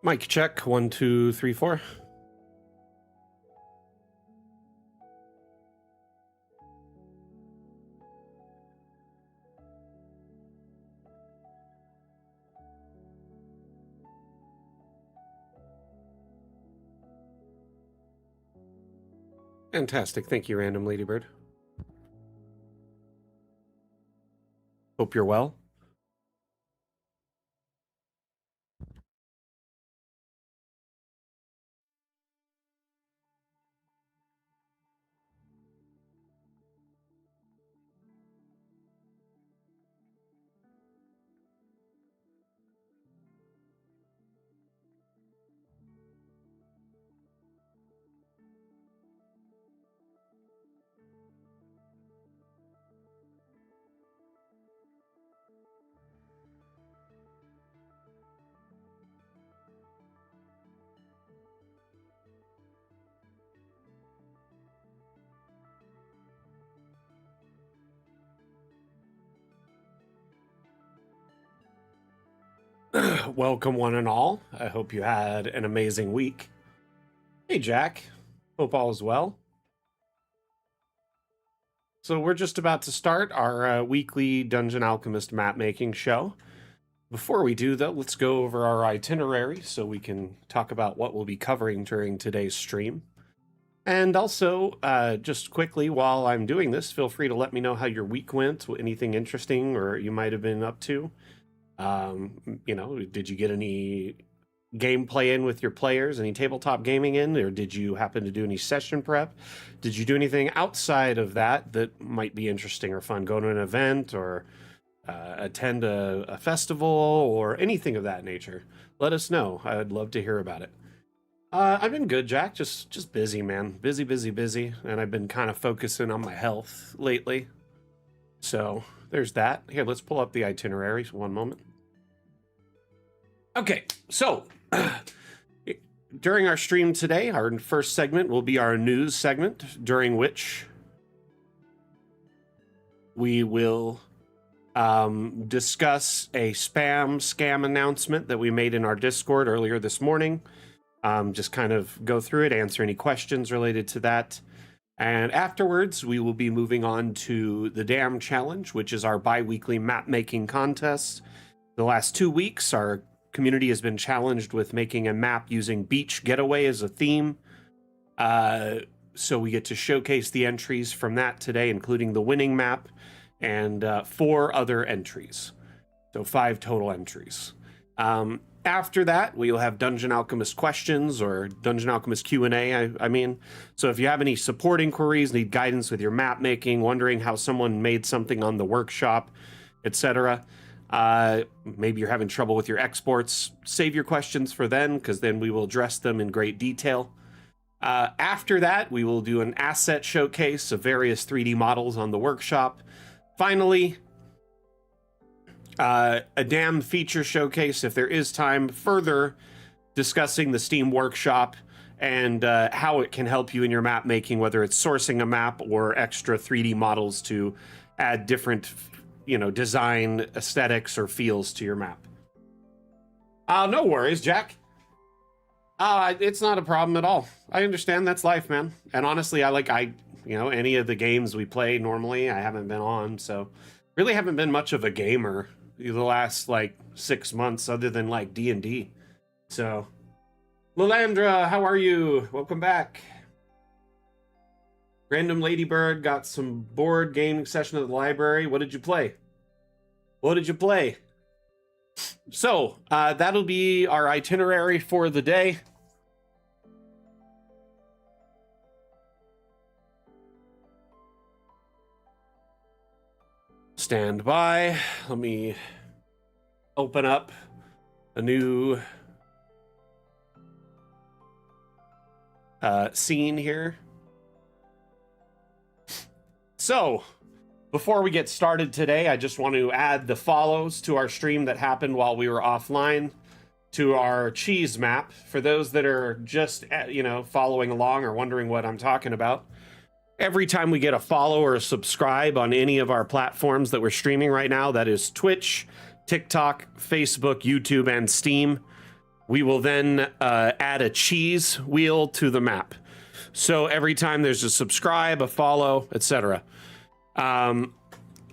Mic check, 1, 2, 3, 4. Fantastic. Thank you, Random Ladybird. Hope you're well. Welcome, one and all. I hope you had an amazing week. Hey, Jack. Hope all is well. So we're just about to start our weekly Dungeon Alchemist map-making show. Before we do, though, let's go over our itinerary so we can talk about what we'll be covering during today's stream. And also, just quickly, while I'm doing this, feel free to let me know how your week went, anything interesting or you might have been up to. Did you get any gameplay in with your players, any tabletop gaming in, or did you happen to do any session prep? Did you do anything outside of that that might be interesting or fun? Go to an event or attend a festival or anything of that nature? Let us know. I'd love to hear about it. I've been good, Jack. Just busy, man. Busy. And I've been kind of focusing on my health lately. So there's that. Here, let's pull up the itinerary. One moment. Okay, so during our stream today, our first segment will be our news segment, during which we will discuss a scam announcement that we made in our Discord earlier this morning. Just kind of go through it, answer any questions related to that. And afterwards, we will be moving on to the DAM Challenge, which is our bi-weekly map-making contest. The last 2 weeks, our community has been challenged with making a map using Beach Getaway as a theme. So we get to showcase the entries from that today, including the winning map and 4 other entries. So 5 total entries. After that, we'll have Dungeon Alchemist questions, or Dungeon Alchemist Q&A, I mean. So if you have any support inquiries, need guidance with your map making, wondering how someone made something on the workshop, etc., maybe you're having trouble with your exports, save your questions for then, because then we will address them in great detail. After that, we will do an asset showcase of various 3D models on the workshop. Finally, a DAM feature showcase, if there is time, further discussing the Steam Workshop and how it can help you in your map making, whether it's sourcing a map or extra 3D models to add different design aesthetics or feels to your map. No worries, Jack. It's not a problem at all. I understand, that's life, man. And honestly, any of the games we play normally, I haven't been on, so really haven't been much of a gamer the last 6 months other than D&D. So, Lilandra, how are you? Welcome back. Random Ladybird got some board gaming session at the library. What did you play? So, that'll be our itinerary for the day. Stand by. Let me open up a new scene here. So, before we get started today, I just want to add the follows to our stream that happened while we were offline to our cheese map. For those that are just, following along or wondering what I'm talking about, every time we get a follow or a subscribe on any of our platforms that we're streaming right now, that is Twitch, TikTok, Facebook, YouTube, and Steam, we will then add a cheese wheel to the map. So every time there's a subscribe, a follow, etc. On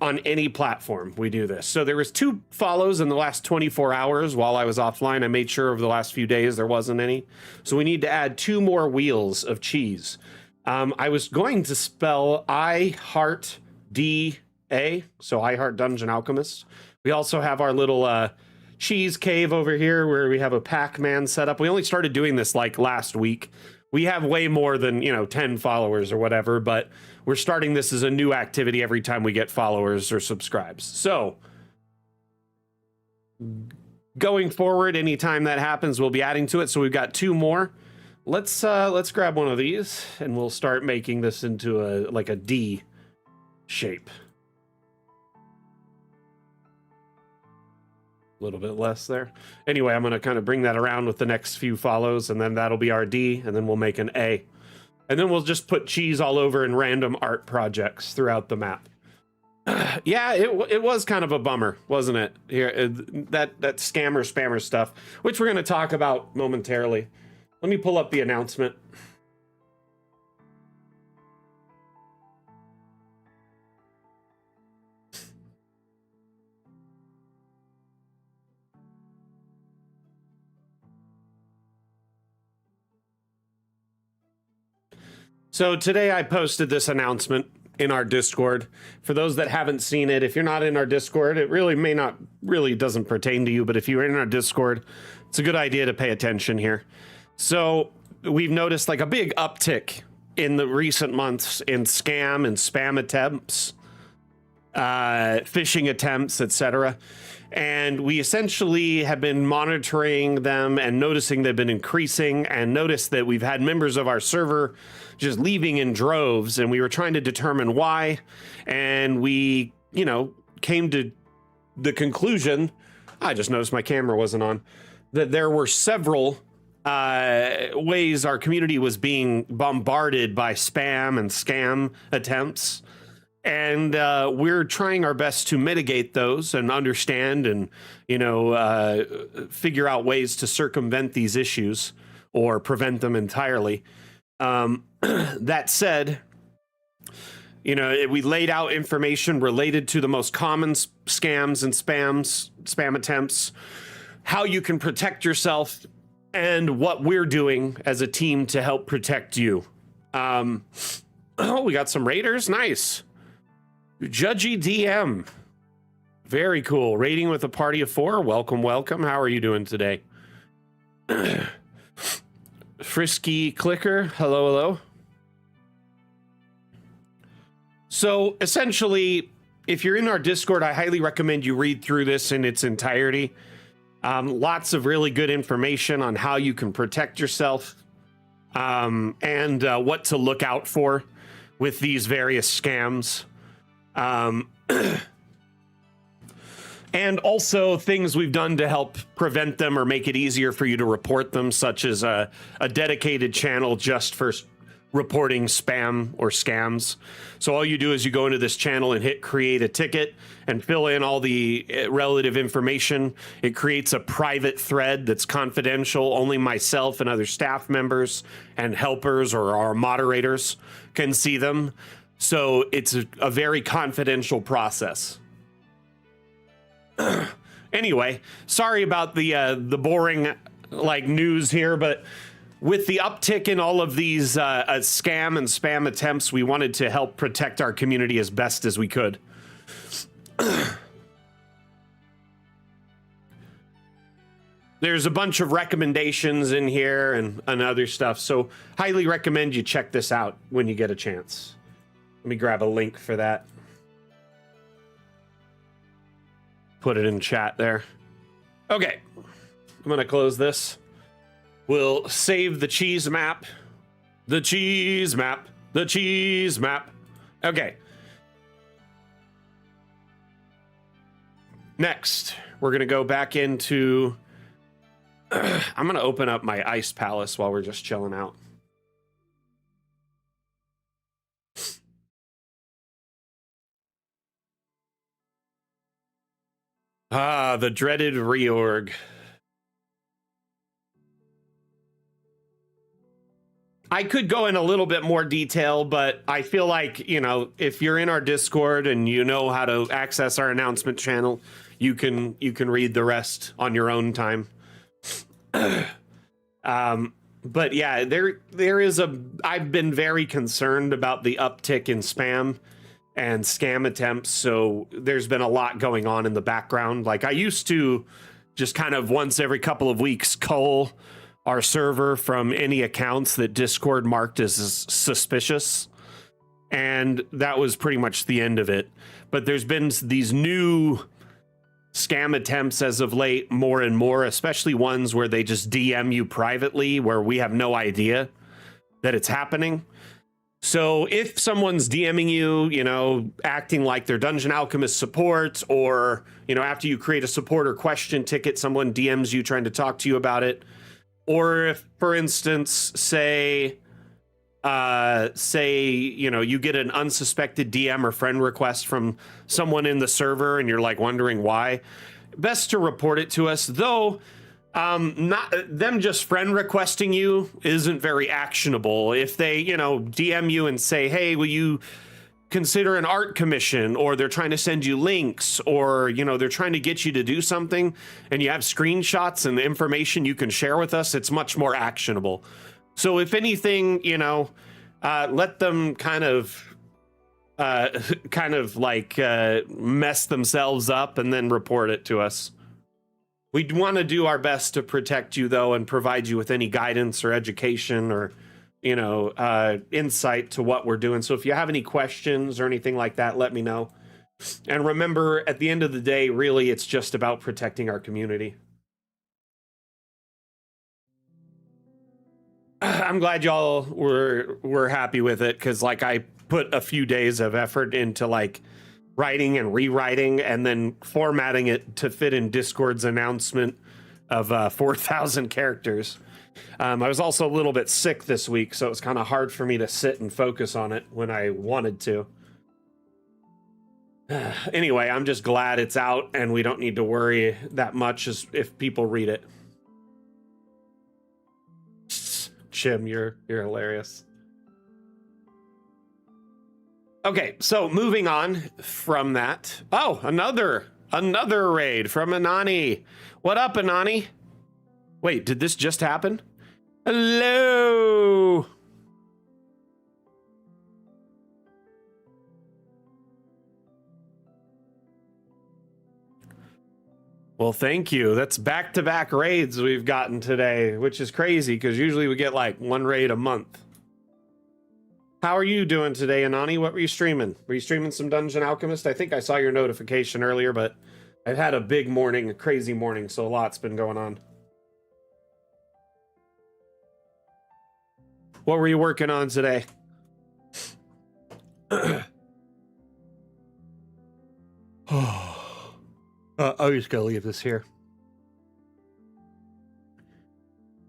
any platform, we do this. So there was 2 follows in the last 24 hours while I was offline. I made sure over the last few days there wasn't any. So we need to add 2 more wheels of cheese. I was going to spell I Heart DA, so I Heart Dungeon Alchemist. We also have our little cheese cave over here where we have a Pac-Man set up. We only started doing this like last week. We have way more than, 10 followers or whatever, but we're starting this as a new activity every time we get followers or subscribes. So going forward, anytime that happens, we'll be adding to it. So we've got 2 more. Let's grab one of these and we'll start making this into a D shape. A little bit less there. Anyway, I'm going to kind of bring that around with the next few follows, and then that'll be our D, and then we'll make an A. And then we'll just put cheese all over in random art projects throughout the map. Yeah, it was kind of a bummer, wasn't it? Here, that scammer spammer stuff, which we're going to talk about momentarily. Let me pull up the announcement. So today I posted this announcement in our Discord. For those that haven't seen it, if you're not in our Discord, it really doesn't pertain to you, but if you're in our Discord, it's a good idea to pay attention here. So we've noticed like a big uptick in the recent months in scam and spam attempts, phishing attempts, etc. And we essentially have been monitoring them and noticing they've been increasing, and noticed that we've had members of our server just leaving in droves, and we were trying to determine why. And we, came to the conclusion, I just noticed my camera wasn't on, that there were several ways our community was being bombarded by spam and scam attempts. And we're trying our best to mitigate those and understand and, figure out ways to circumvent these issues or prevent them entirely. That said, we laid out information related to the most common scams and spam attempts, how you can protect yourself, and what we're doing as a team to help protect you. We got some raiders. Nice. Judgy DM. Very cool. Raiding with a party of 4. Welcome, welcome. How are you doing today? Frisky Clicker. Hello, hello. So essentially, if you're in our Discord, I highly recommend you read through this in its entirety. Lots of really good information on how you can protect yourself, and what to look out for with these various scams. And also things we've done to help prevent them or make it easier for you to report them, such as a dedicated channel just for reporting spam or scams. So all you do is you go into this channel and hit create a ticket and fill in all the relative information. It creates a private thread that's confidential. Only myself and other staff members and helpers or our moderators can see them. So it's a very confidential process. Anyway, sorry about the boring news here, but with the uptick in all of these scam and spam attempts, we wanted to help protect our community as best as we could. There's a bunch of recommendations in here and other stuff, so highly recommend you check this out when you get a chance. Let me grab a link for that. Put it in chat there. Okay, I'm going to close this. We'll save the cheese map. The cheese map. The cheese map. Okay. Next, we're going to go back into... I'm going to open up my ice palace while we're just chilling out. Ah, the dreaded reorg. I could go in a little bit more detail, but I feel like, you know, if you're in our Discord and you know how to access our announcement channel, you can read the rest on your own time. But yeah, there is I've been very concerned about the uptick in spam and scam attempts, so there's been a lot going on in the background. Like, I used to just kind of once every couple of weeks cull our server from any accounts that Discord marked as suspicious, and that was pretty much the end of it. But there's been these new scam attempts as of late, more and more, especially ones where they just DM you privately where we have no idea that it's happening. So if someone's DMing you, you know, acting like they're Dungeon Alchemist support, or, you know, after you create a support or question ticket, someone DMs you trying to talk to you about it, or if, for instance, say, you know, you get an unsuspected DM or friend request from someone in the server and you're like wondering why, best to report it to us. Though not them just friend requesting you isn't very actionable. If they, you know, DM you and say, hey, will you consider an art commission, or they're trying to send you links, or, you know, they're trying to get you to do something and you have screenshots and the information you can share with us, it's much more actionable. So if anything, you know, let them kind of like mess themselves up and then report it to us. We'd want to do our best to protect you, though, and provide you with any guidance or education or, you know, insight to what we're doing. So if you have any questions or anything like that, let me know. And remember, at the end of the day, really, it's just about protecting our community. I'm glad y'all were happy with it, because, like, I put a few days of effort into, like, writing and rewriting and then formatting it to fit in Discord's announcement of 4,000 characters. I was also a little bit sick this week, so it was kind of hard for me to sit and focus on it when I wanted to. Anyway, I'm just glad it's out and we don't need to worry that much as if people read it. Chim, you're hilarious. Okay, so moving on from that. Oh, another raid from Anani. What up, Anani? Wait, did this just happen? Hello. Well, thank you. That's back-to-back raids we've gotten today, which is crazy because usually we get like one raid a month. How are you doing today, Anani? What were you streaming? Were you streaming some Dungeon Alchemist? I think I saw your notification earlier, but I've had a big morning, a crazy morning, so a lot's been going on. What were you working on today? I'm just gonna leave this here.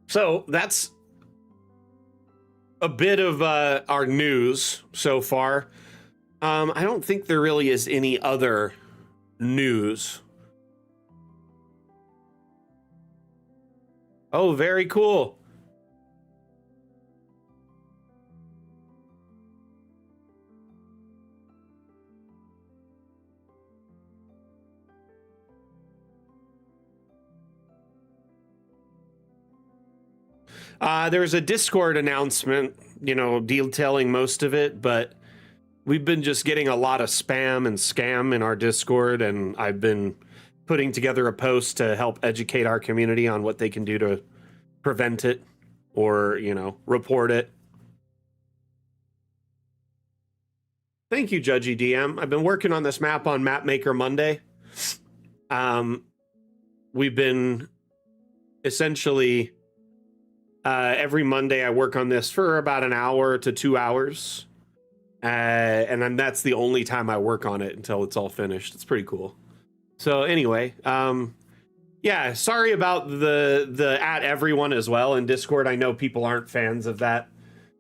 So that's a bit of our news so far. I don't think there really is any other news. Oh, very cool. There's a Discord announcement, you know, detailing most of it, but we've been just getting a lot of spam and scam in our Discord, and I've been putting together a post to help educate our community on what they can do to prevent it or, you know, report it. Thank you, Judgy DM. I've been working on this map on Mapmaker Monday. We've been essentially... every Monday I work on this for about an hour to 2 hours. And then that's the only time I work on it until it's all finished. It's pretty cool. So anyway, yeah, sorry about the at everyone as well in Discord. I know people aren't fans of that,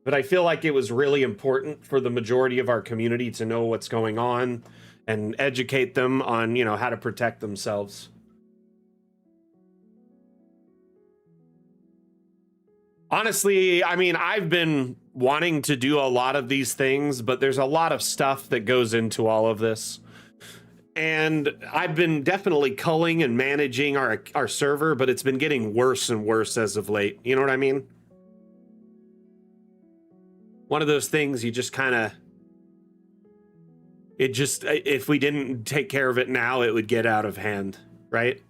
but I feel like it was really important for the majority of our community to know what's going on and educate them on, you know, how to protect themselves. Honestly, I mean, I've been wanting to do a lot of these things, but there's a lot of stuff that goes into all of this. And I've been definitely culling and managing our server, but it's been getting worse and worse as of late. You know what I mean? One of those things you just kind of, it just, if we didn't take care of it now, it would get out of hand, right?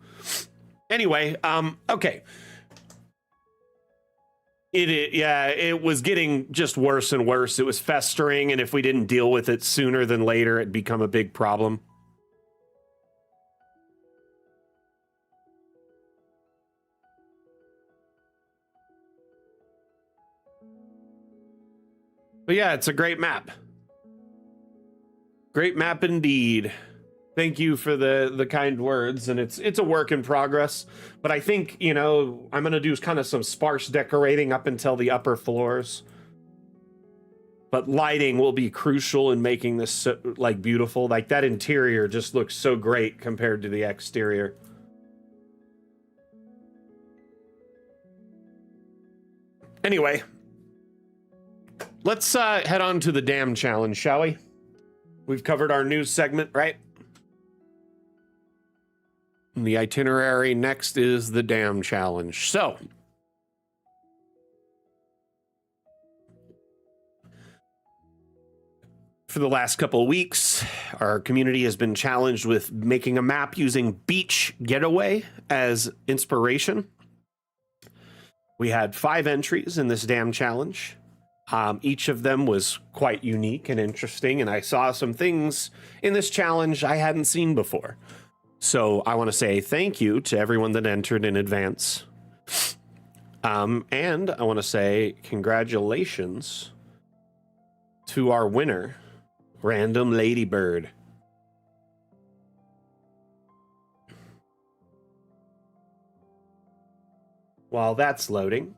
Anyway, okay. It was getting just worse and worse. It was festering, and if we didn't deal with it sooner than later, it'd become a big problem. But yeah, it's a great map. Great map indeed. Thank you for the kind words, and it's a work in progress. But I think, you know, I'm gonna do kind of some sparse decorating up until the upper floors. But lighting will be crucial in making this so, like beautiful. Like that interior just looks so great compared to the exterior. Anyway, let's head on to the dam challenge, shall we? We've covered our news segment, right? And the itinerary next is the dam challenge. So, for the last couple of weeks, our community has been challenged with making a map using Beach Getaway as inspiration. We had 5 entries in this dam challenge. Each of them was quite unique and interesting, and I saw some things in this challenge I hadn't seen before. So I want to say thank you to everyone that entered in advance. And I want to say congratulations to our winner, Random Ladybird. While that's loading,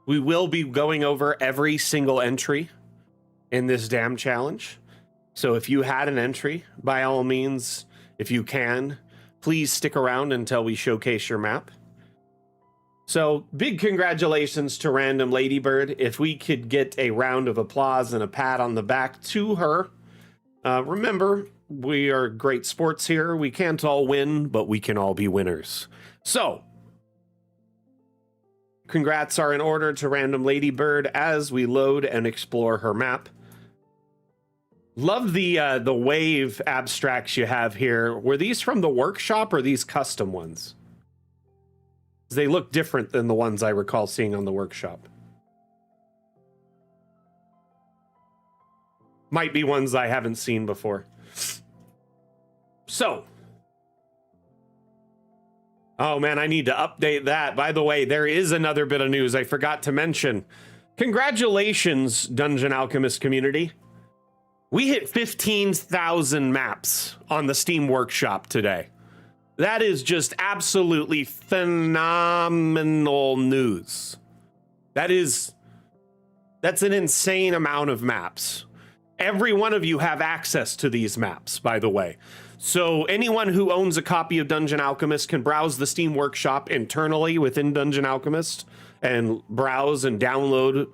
we will be going over every single entry in this dam challenge. So if you had an entry, by all means, if you can, please stick around until we showcase your map. So big congratulations to Random Ladybird. If we could get a round of applause and a pat on the back to her. Remember, we are great sports here. We can't all win, but we can all be winners. So, congrats are in order to Random Ladybird as we load and explore her map. Love the wave abstracts you have here. Were these from the workshop or these custom ones? They look different than the ones I recall seeing on the workshop. Might be ones I haven't seen before. So, oh man, I need to update that. By the way, there is another bit of news I forgot to mention. Congratulations, Dungeon Alchemist community. We hit 15,000 maps on the Steam Workshop today. That is just absolutely phenomenal news. That's an insane amount of maps. Every one of you have access to these maps, by the way. So anyone who owns a copy of Dungeon Alchemist can browse the Steam Workshop internally within Dungeon Alchemist and browse and download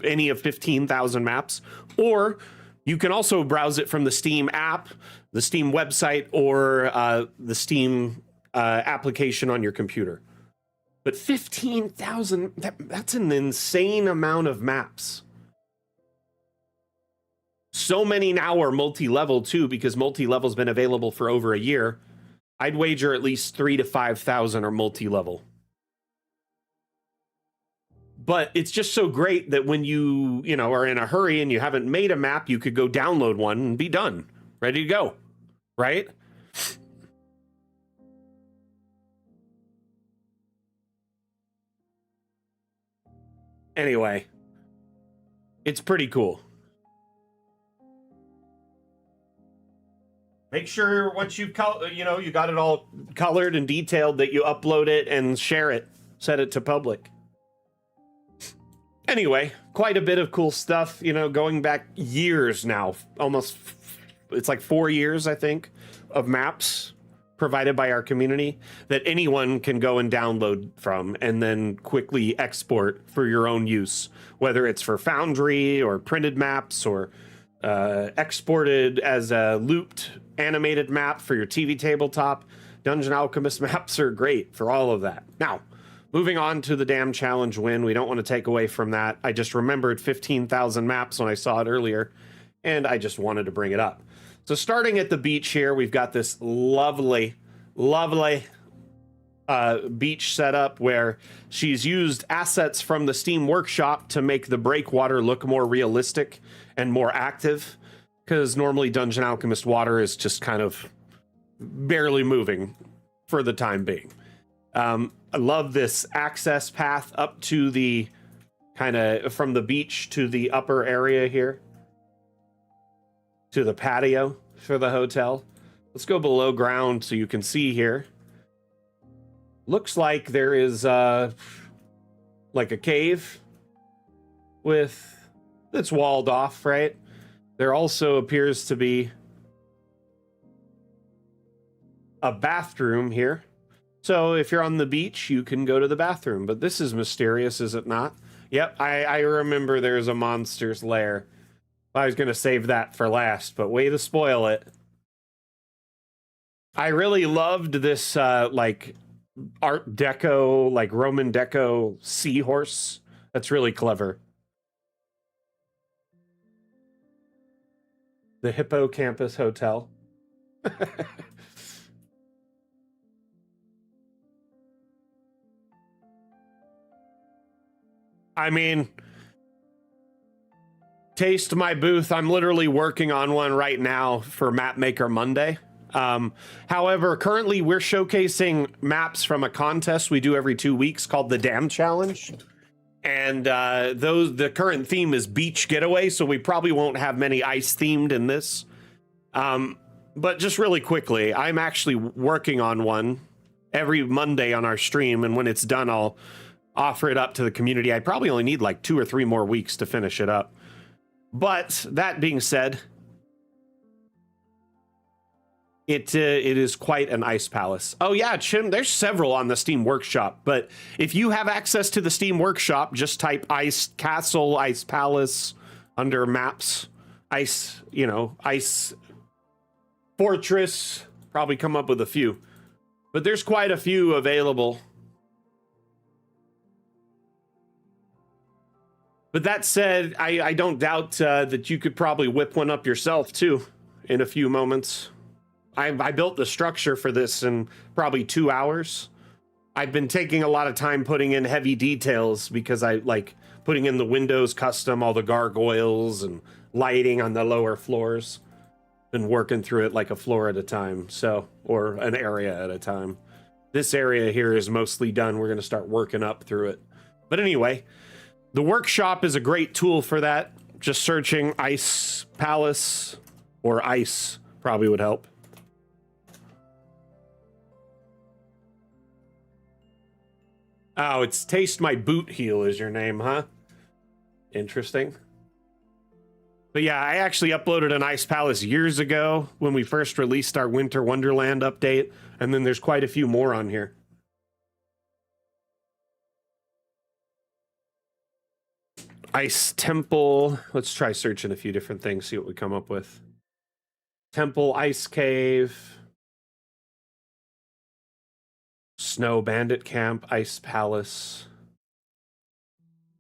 any of 15,000 maps. Or you can also browse it from the Steam app, the Steam website, or the Steam application on your computer. But 15,000, that's an insane amount of maps. So many now are multi-level too, because multi-level's been available for over a year. I'd wager at least 3,000 to 5,000 are multi-level. But it's just so great that when you are in a hurry and you haven't made a map, you could go download one and be done, ready to go, right? Anyway, it's pretty cool. Make sure once you got it all colored and detailed that you upload it and share it, set it to public. Anyway, quite a bit of cool stuff, going back years now, almost, it's like 4 years, I think, of maps provided by our community that anyone can go and download from and then quickly export for your own use, whether it's for Foundry or printed maps or exported as a looped animated map for your TV tabletop. Dungeon Alchemist maps are great for all of that. Now, moving on to the Dam Challenge win, we don't want to take away from that. I just remembered 15,000 maps when I saw it earlier, and I just wanted to bring it up. So starting at the beach here, we've got this lovely, lovely beach setup where she's used assets from the Steam Workshop to make the breakwater look more realistic and more active, because normally Dungeon Alchemist water is just kind of barely moving for the time being. I love this access path up to the kind of from the beach to the upper area here, to the patio for the hotel. Let's go below ground so you can see here. Looks like there is like a cave with that's walled off, right? There also appears to be a bathroom here. So if you're on the beach, you can go to the bathroom. But this is mysterious, is it not? Yep, I remember there's a monster's lair. I was going to save that for last, but way to spoil it. I really loved this, like, Art Deco, like Roman Deco seahorse. That's really clever. The Hippocampus Hotel. I mean, taste my booth. I'm literally working on one right now for Mapmaker Monday. However, currently we're showcasing maps from a contest we do every 2 weeks called the Dam Challenge. And the current theme is beach getaway, so we probably won't have many ice themed in this. But just really quickly, I'm actually working on one every Monday on our stream, and when it's done, I'll offer it up to the community. I probably only need like 2 or 3 more weeks to finish it up. But that being said, it is quite an ice palace. Oh yeah, Chim, there's several on the Steam Workshop, but if you have access to the Steam Workshop, just type Ice Castle, Ice Palace under maps, ice, you know, Ice Fortress, probably come up with a few. But there's quite a few available. But that said, I don't doubt that you could probably whip one up yourself too in a few moments. I built the structure for this in probably 2 hours. I've been taking a lot of time putting in heavy details because I like putting in the windows custom, all the gargoyles and lighting on the lower floors. Been working through it like a floor at a time, so, or an area at a time. This area here is mostly done. We're going to start working up through it. But anyway, the workshop is a great tool for that. Just searching Ice Palace or ice probably would help. Oh, it's Taste My Boot Heel is your name, huh? Interesting. But yeah, I actually uploaded an Ice Palace years ago when we first released our Winter Wonderland update, and then there's quite a few more on here. Ice Temple. Let's try searching a few different things, see what we come up with. Temple, Ice Cave. Snow Bandit Camp, Ice Palace.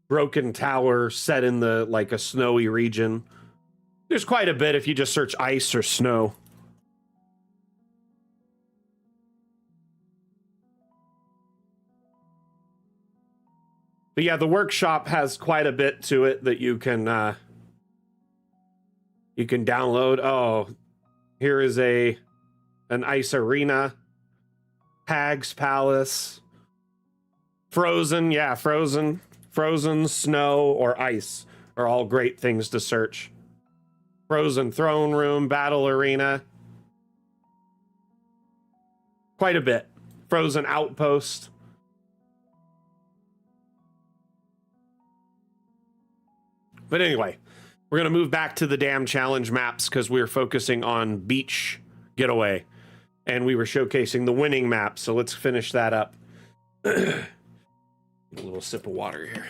Broken Tower set in the like a snowy region. There's quite a bit if you just search ice or snow. But yeah, the workshop has quite a bit to it that you can download. Oh, here is an ice arena. Hag's Palace. Frozen, yeah, Frozen. Frozen, snow, or ice are all great things to search. Frozen Throne Room, Battle Arena. Quite a bit. Frozen Outpost. But anyway, we're going to move back to the Dam Challenge maps because we're focusing on beach getaway. And we were showcasing the winning map, so let's finish that up. A little sip of water here.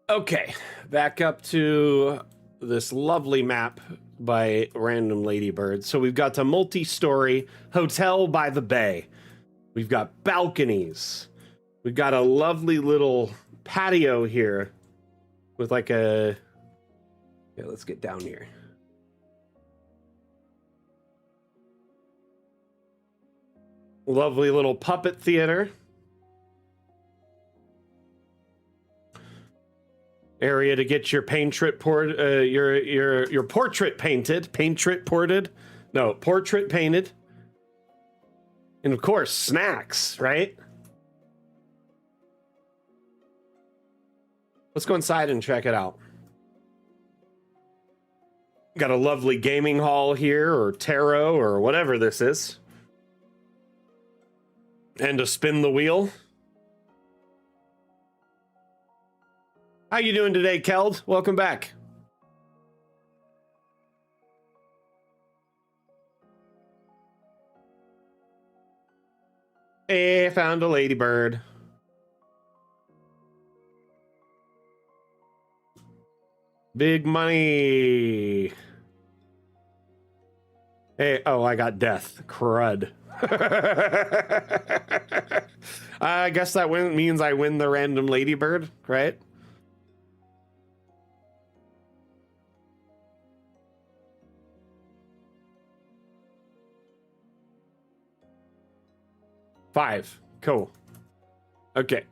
Okay, back up to this lovely map by Random Ladybird. So we've got a multi-story hotel by the bay. We've got balconies. We've got a lovely little patio here with like a... Yeah, let's get down here. Lovely little puppet theater. Area to get your portrait painted. And of course, snacks, right? Let's go inside and check it out. Got a lovely gaming hall here, or tarot, or whatever this is. And to spin the wheel. How you doing today, Keld? Welcome back. Hey, found a ladybird. Big money. Hey, oh, I got death. Crud. I guess that means I win the random ladybird, right? Five. Cool. Okay.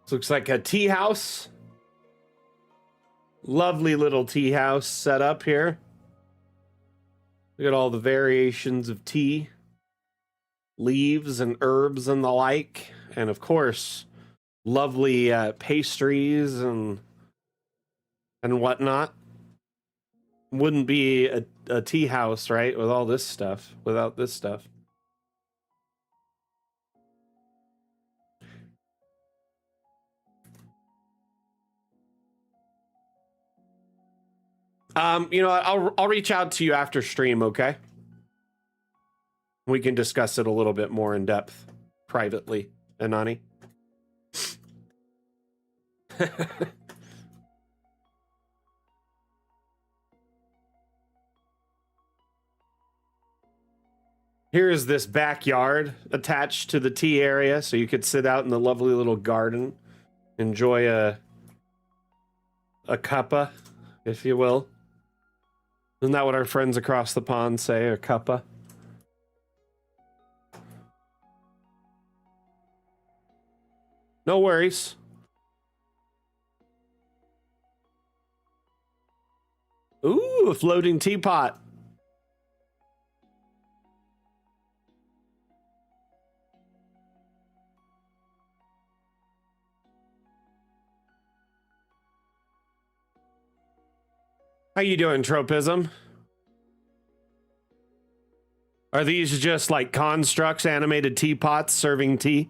This looks like a tea house. Lovely little tea house set up here. Look at all the variations of tea, leaves and herbs and the like. And of course, lovely pastries and whatnot. Wouldn't be a tea house, right? With all this stuff, without this stuff. You know what? I'll reach out to you after stream, okay? We can discuss it a little bit more in depth, privately, Anani. Here is this backyard attached to the tea area, so you could sit out in the lovely little garden, enjoy a cuppa, if you will. Isn't that what our friends across the pond say, a cuppa? No worries. Ooh, a floating teapot. How you doing, Tropism? Are these just like constructs, animated teapots serving tea?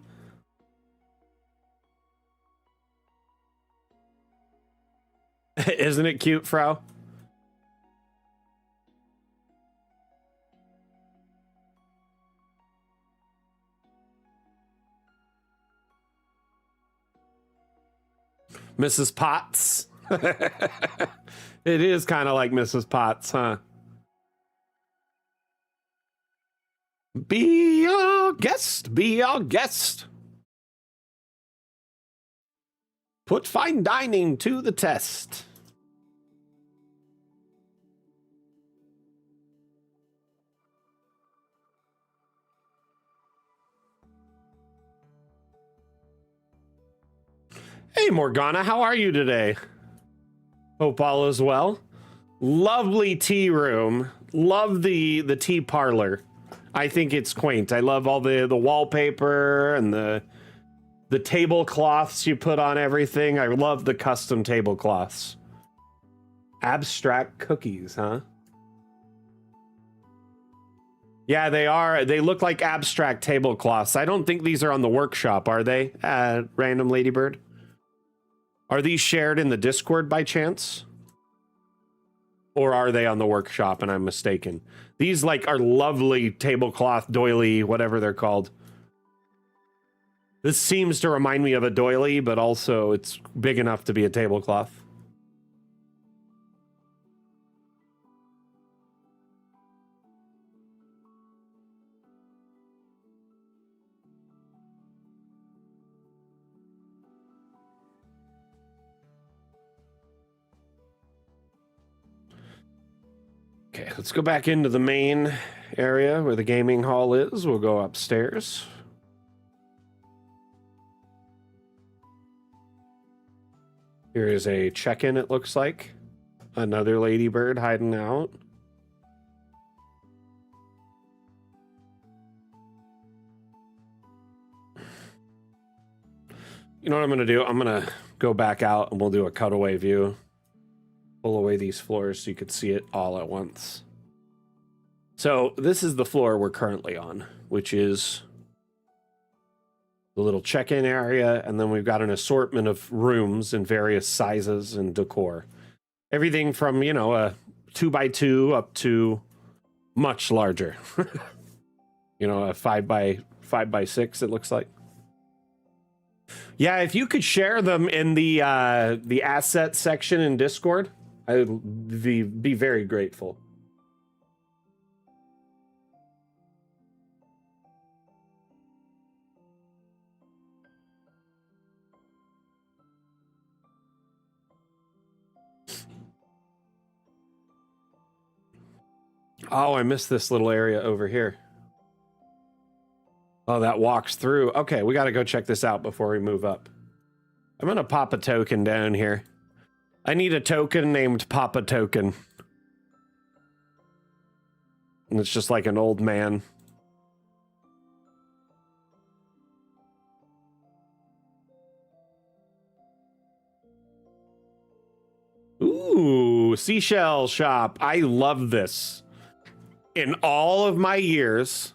Isn't it cute, Frau? Mrs. Potts. It is kind of like Mrs. Potts, huh? Be our guest, be our guest. Put fine dining to the test. Hey, Morgana, how are you today? Hope all is well. Lovely tea room. Love the tea parlor. I think it's quaint. I love all the wallpaper and the tablecloths you put on everything. I love the custom tablecloths. Abstract cookies, huh? Yeah, they are. They look like abstract tablecloths. I don't think these are on the workshop, are they? Random Ladybird. Are these shared in the Discord by chance? Or are they on the workshop and I'm mistaken? These like are lovely tablecloth doily, whatever they're called. This seems to remind me of a doily, but also it's big enough to be a tablecloth. Okay, let's go back into the main area where the gaming hall is. We'll go upstairs. Here is a check-in, it looks like. Another ladybird hiding out. You know what I'm going to do? I'm going to go back out and we'll do a cutaway view. Pull away these floors so you could see it all at once. So this is the floor we're currently on, which is the little check-in area, and then we've got an assortment of rooms in various sizes and decor. Everything from, you know, a 2x2 up to much larger. You know, a 5x6, it looks like. Yeah, if you could share them in the asset section in Discord, I would be very grateful. Oh, I missed this little area over here. Oh, that walks through. Okay, we got to go check this out before we move up. I'm going to pop a token down here. I need a token named Papa Token. And it's just like an old man. Ooh, seashell shop. I love this. In all of my years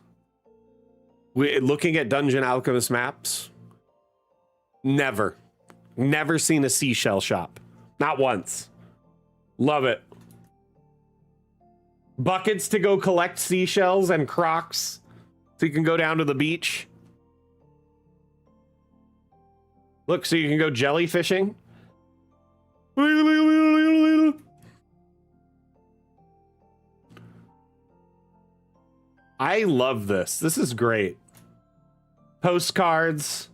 looking at Dungeon Alchemist maps, never seen a seashell shop. Not once. Love it. Buckets to go collect seashells and crocs so you can go down to the beach. Look, so you can go jellyfishing. I love this. This is great. Postcards.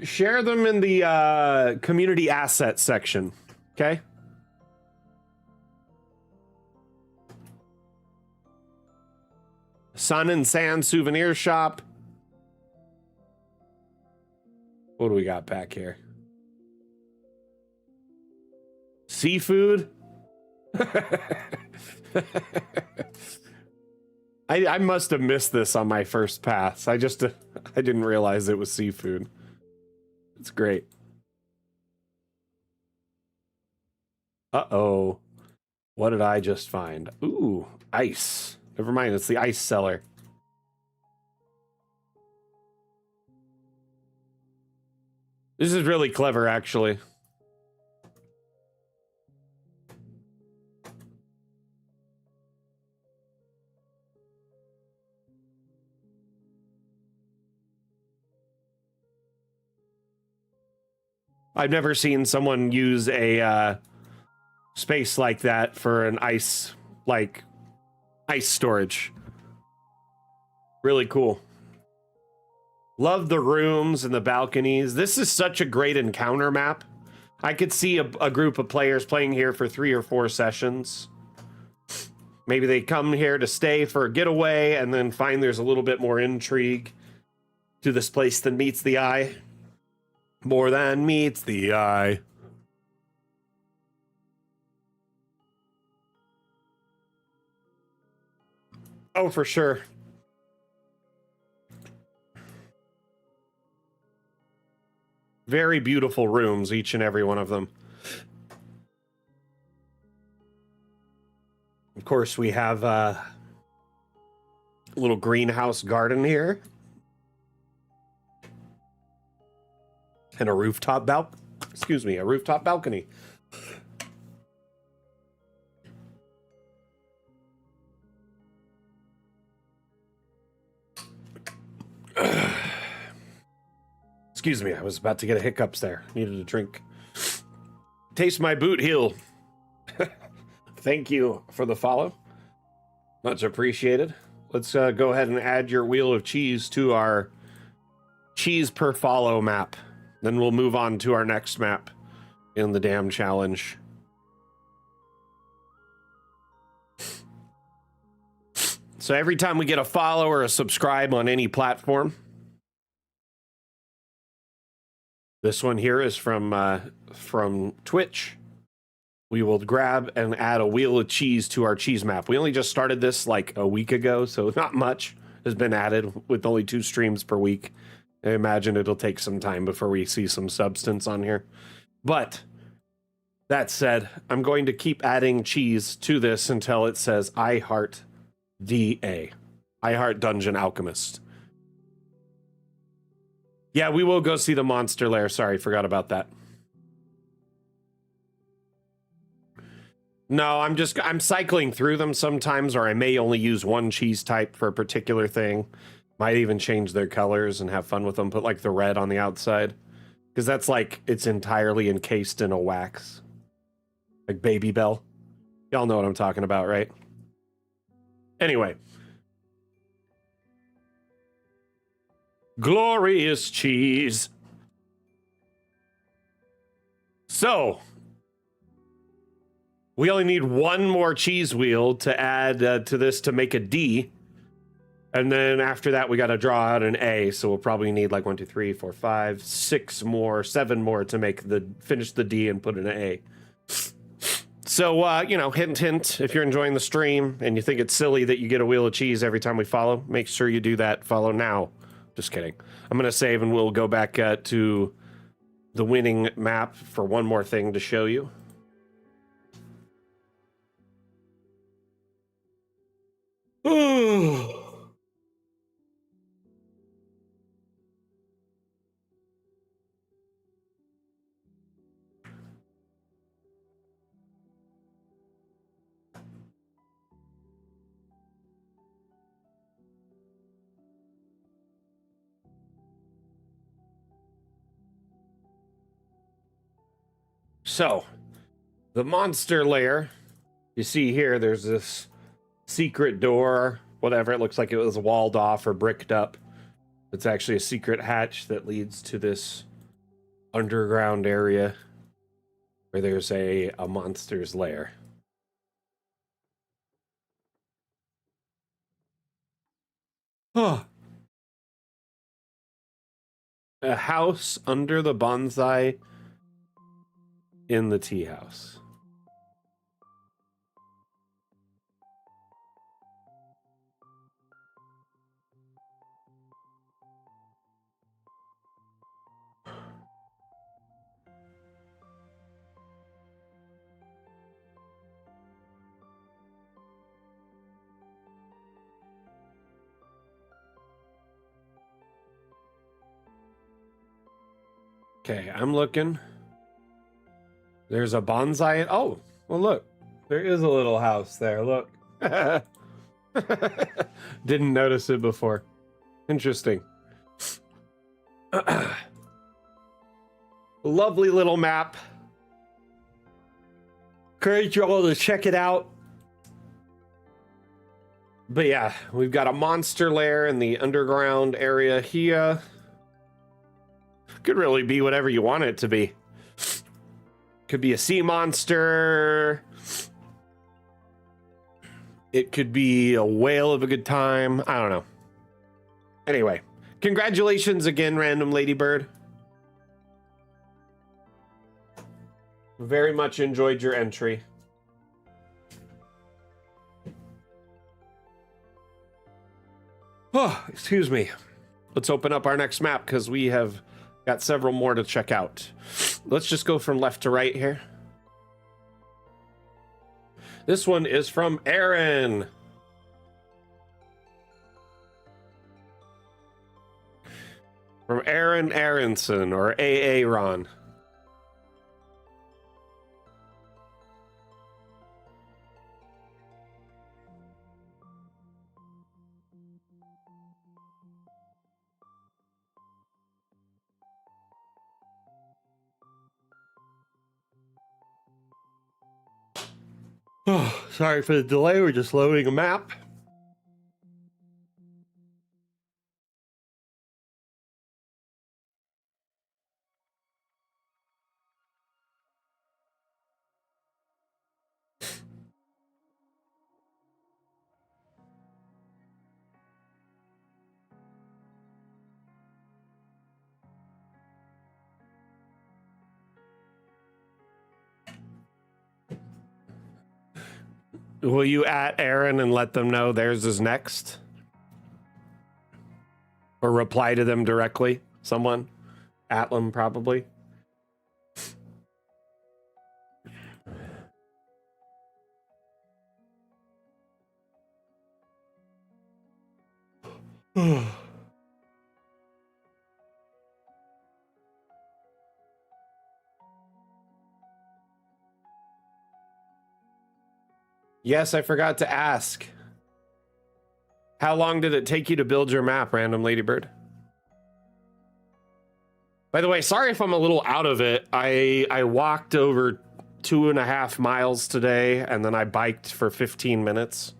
Share them in the community asset section, okay? Sun and Sand Souvenir Shop. What do we got back here? Seafood. I must have missed this on my first pass. I didn't realize it was seafood. It's great. Uh-oh. What did I just find? Ooh, ice. Never mind, it's the ice cellar. This is really clever, actually. I've never seen someone use a space like that for an ice storage. Really cool. Love the rooms and the balconies. This is such a great encounter map. I could see a group of players playing here for 3 or 4 sessions. Maybe they come here to stay for a getaway and then find there's a little bit more intrigue to this place than meets the eye. More than meets the eye. Oh, for sure. Very beautiful rooms, each and every one of them. Of course, we have a little greenhouse garden here. And a rooftop a rooftop balcony. Excuse me, I was about to get a hiccups there. Needed a drink. Taste my boot heel. Thank you for the follow. Much appreciated. Let's go ahead and add your wheel of cheese to our cheese per follow map. Then we'll move on to our next map in the dam challenge. So every time we get a follow or a subscribe on any platform, this one here is from Twitch. We will grab and add a wheel of cheese to our cheese map. We only just started this like a week ago, so not much has been added with only 2 streams per week. I imagine it'll take some time before we see some substance on here. But that said, I'm going to keep adding cheese to this until it says I heart DA. I heart Dungeon Alchemist. Yeah, we will go see the monster lair. Sorry, forgot about that. No, I'm cycling through them sometimes, or I may only use one cheese type for a particular thing. Might even change their colors and have fun with them. Put like the red on the outside, because that's like it's entirely encased in a wax, like Baby Bell. Y'all know what I'm talking about, right? Anyway, glorious cheese. So we only need one more cheese wheel to add to this to make a D. And then after that, we got to draw out an A. So we'll probably need like 1, 2, 3, 4, 5, 6 more, 7 more to finish the D and put an A. So, you know, hint, hint, if you're enjoying the stream and you think it's silly that you get a wheel of cheese every time we follow, make sure you do that. Follow now. Just kidding. I'm going to save and we'll go back to the winning map for one more thing to show you. So, the monster lair, you see here, there's this secret door, whatever, it looks like it was walled off or bricked up. It's actually a secret hatch that leads to this underground area where there's a monster's lair. Huh. A house under the bonsai in the tea house. Okay, I'm looking. There's a bonsai. Oh, well, look. There is a little house there. Look. Didn't notice it before. Interesting. Lovely little map. Encourage you all to check it out. But yeah, we've got a monster lair in the underground area here. Could really be whatever you want it to be. Could be a sea monster. It could be a whale of a good time. I don't know. Anyway, congratulations again, Random Ladybird. Very much enjoyed your entry. Oh, excuse me. Let's open up our next map because we have got several more to check out. Let's just go from left to right here. This one is from Aaron. From Aaron Aronson, or Aaron. Oh, sorry for the delay. We're just loading a map. Will you at Aaron and let them know theirs is next? Or reply to them directly? Someone? Atlam, probably. Yes, I forgot to ask. How long did it take you to build your map, Random Ladybird? By the way, sorry if I'm a little out of it. I walked over 2.5 miles today, and then I biked for 15 minutes.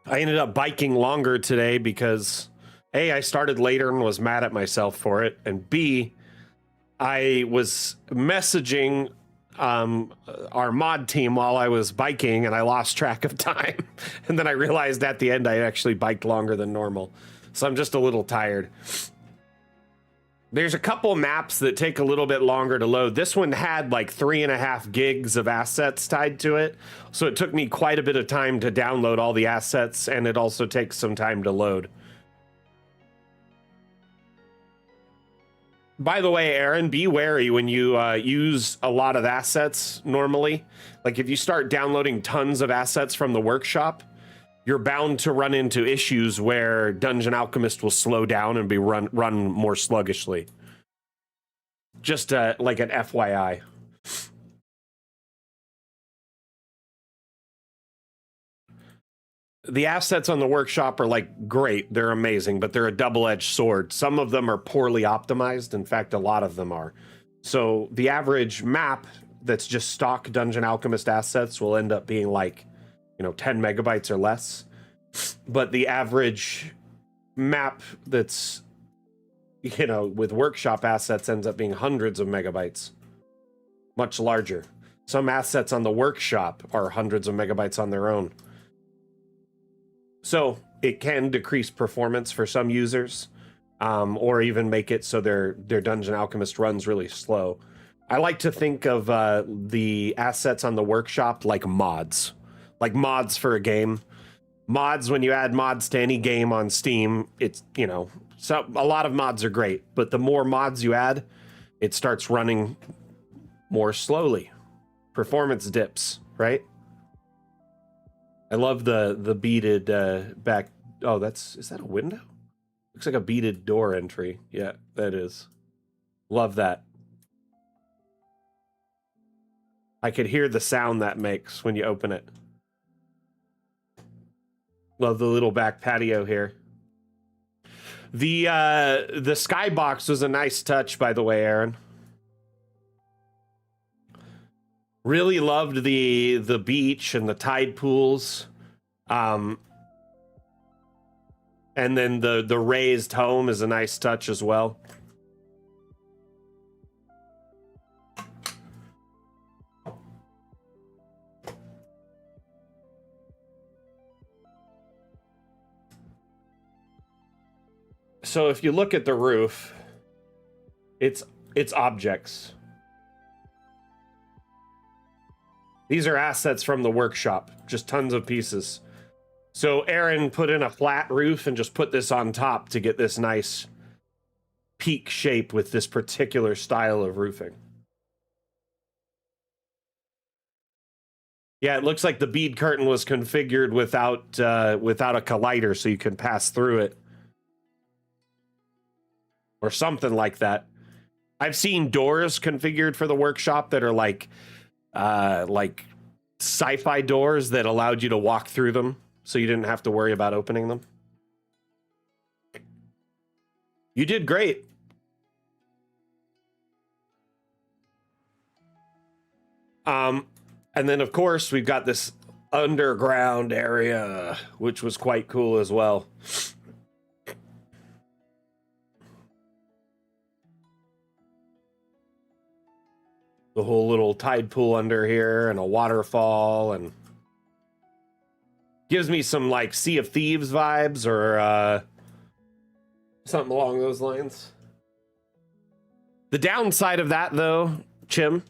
I ended up biking longer today because A, I started later and was mad at myself for it, and B, I was messaging our mod team while I was biking, and I lost track of time. And then I realized at the end I actually biked longer than normal. So I'm just a little tired. There's a couple maps that take a little bit longer to load. This one had like 3.5 gigs of assets tied to it. So it took me quite a bit of time to download all the assets, and it also takes some time to load. By the way, Aaron, be wary when you use a lot of assets normally. Like if you start downloading tons of assets from the workshop, you're bound to run into issues where Dungeon Alchemist will slow down and be run more sluggishly. Just like an FYI. The assets on the workshop are like great, they're amazing, but they're a double-edged sword. Some of them are poorly optimized. In fact, a lot of them are. So the average map that's just stock Dungeon Alchemist assets will end up being like, 10 megabytes or less. But the average map that's, with workshop assets ends up being hundreds of megabytes. Much larger. Some assets on the workshop are hundreds of megabytes on their own. So it can decrease performance for some users, or even make it so their Dungeon Alchemist runs really slow. I like to think of the assets on the workshop like mods for a game. Mods, when you add mods to any game on Steam, it's, so a lot of mods are great, but the more mods you add, it starts running more slowly. Performance dips, right? I love the beaded back. Oh, is that a window? Looks like a beaded door entry. Yeah, that is. Love that. I could hear the sound that makes when you open it. Love the little back patio here. The skybox was a nice touch, by the way, Aaron. Really loved the beach and the tide pools. And then the raised home is a nice touch as well. So if you look at the roof, it's objects. These are assets from the workshop, just tons of pieces. So Aaron put in a flat roof and just put this on top to get this nice peak shape with this particular style of roofing. Yeah, it looks like the bead curtain was configured without a collider, so you can pass through it. Or something like that. I've seen doors configured for the workshop that are like sci-fi doors that allowed you to walk through them, so you didn't have to worry about opening them. You did great. And then, of course, we've got this underground area, which was quite cool as well. The whole little tide pool under here and a waterfall, and gives me some like Sea of Thieves vibes or something along those lines. The downside of that, though, Chim,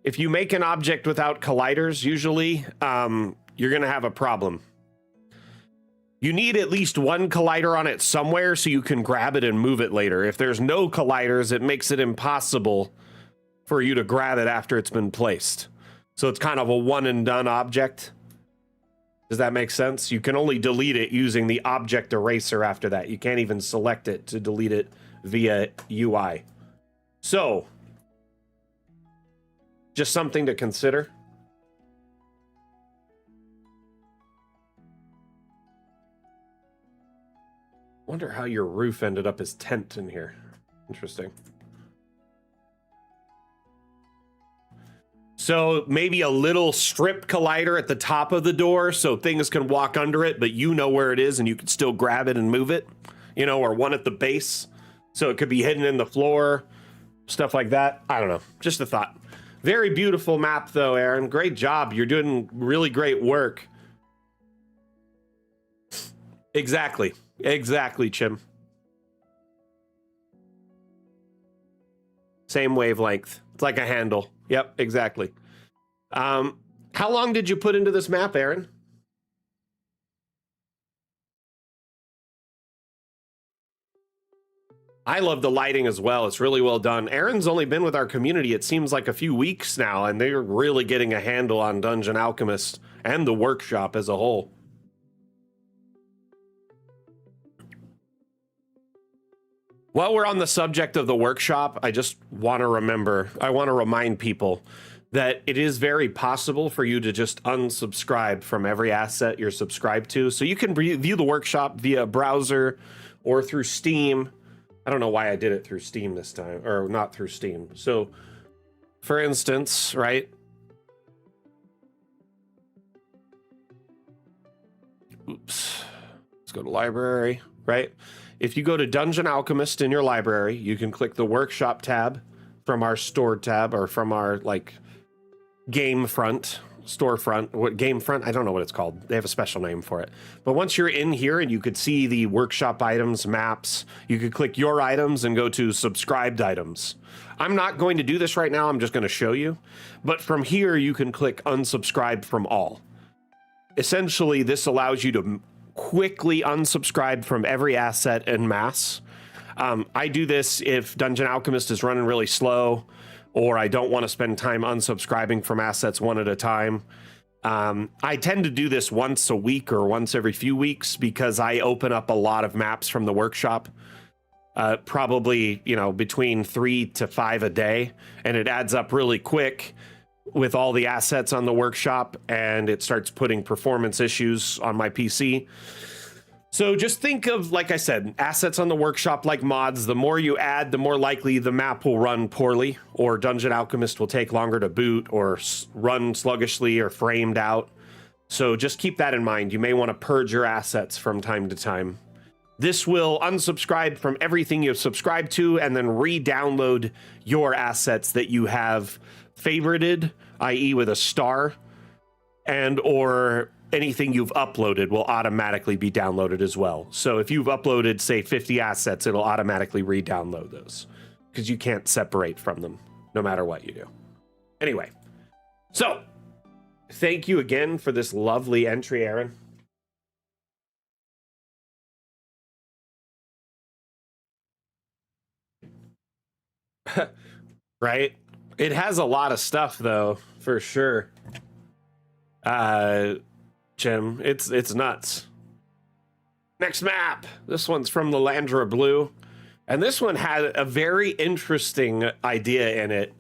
if you make an object without colliders, usually you're going to have a problem. You need at least one collider on it somewhere so you can grab it and move it later. If there's no colliders, it makes it impossible for you to grab it after it's been placed. So it's kind of a one and done object. Does that make sense? You can only delete it using the object eraser after that. You can't even select it to delete it via UI. So, just something to consider. Wonder how your roof ended up as tent in here. Interesting. So maybe a little strip collider at the top of the door so things can walk under it, but you know where it is and you can still grab it and move it, you know, or one at the base so it could be hidden in the floor, stuff like that. I don't know, just a thought. Very beautiful map though, Aaron. Great job. You're doing really great work. Exactly. Exactly, Chim. Same wavelength. It's like a handle. Yep, exactly. How long did you put into this map, Aaron? I love the lighting as well. It's really well done. Aaron's only been with our community, it seems like a few weeks now, and they're really getting a handle on Dungeon Alchemist and the workshop as a whole. While we're on the subject of the workshop, I just want to remind people that it is very possible for you to just unsubscribe from every asset you're subscribed to. So you can view the workshop via browser or through Steam. I don't know why I did it through Steam this time, or not through Steam. So, for instance, right? Oops. Let's go to library, right? If you go to Dungeon Alchemist in your library, you can click the workshop tab from our stored tab, or from our like game front, storefront, what game front? I don't know what it's called. They have a special name for it. But once you're in here and you could see the workshop items, maps, you could click your items and go to subscribed items. I'm not going to do this right now. I'm just going to show you. But from here, you can click unsubscribe from all. Essentially, this allows you to quickly unsubscribe from every asset en masse. I do this if Dungeon Alchemist is running really slow, or I don't want to spend time unsubscribing from assets one at a time. I tend to do this once a week or once every few weeks because I open up a lot of maps from the workshop. probably, between 3 to 5 a day, and it adds up really quick with all the assets on the workshop, and it starts putting performance issues on my PC. So just think of, like I said, assets on the workshop like mods. The more you add, the more likely the map will run poorly, or Dungeon Alchemist will take longer to boot, or run sluggishly, or framed out. So just keep that in mind. You may want to purge your assets from time to time. This will unsubscribe from everything you've subscribed to and then re-download your assets that you have favorited, i.e. with a star, and or anything you've uploaded will automatically be downloaded as well. So if you've uploaded, say, 50 assets, it'll automatically re-download those because you can't separate from them no matter what you do. Anyway, so thank you again for this lovely entry, Aaron. Right? It has a lot of stuff, though, for sure. Jim, it's nuts. Next map. This one's from Lilandra Blue. And this one had a very interesting idea in it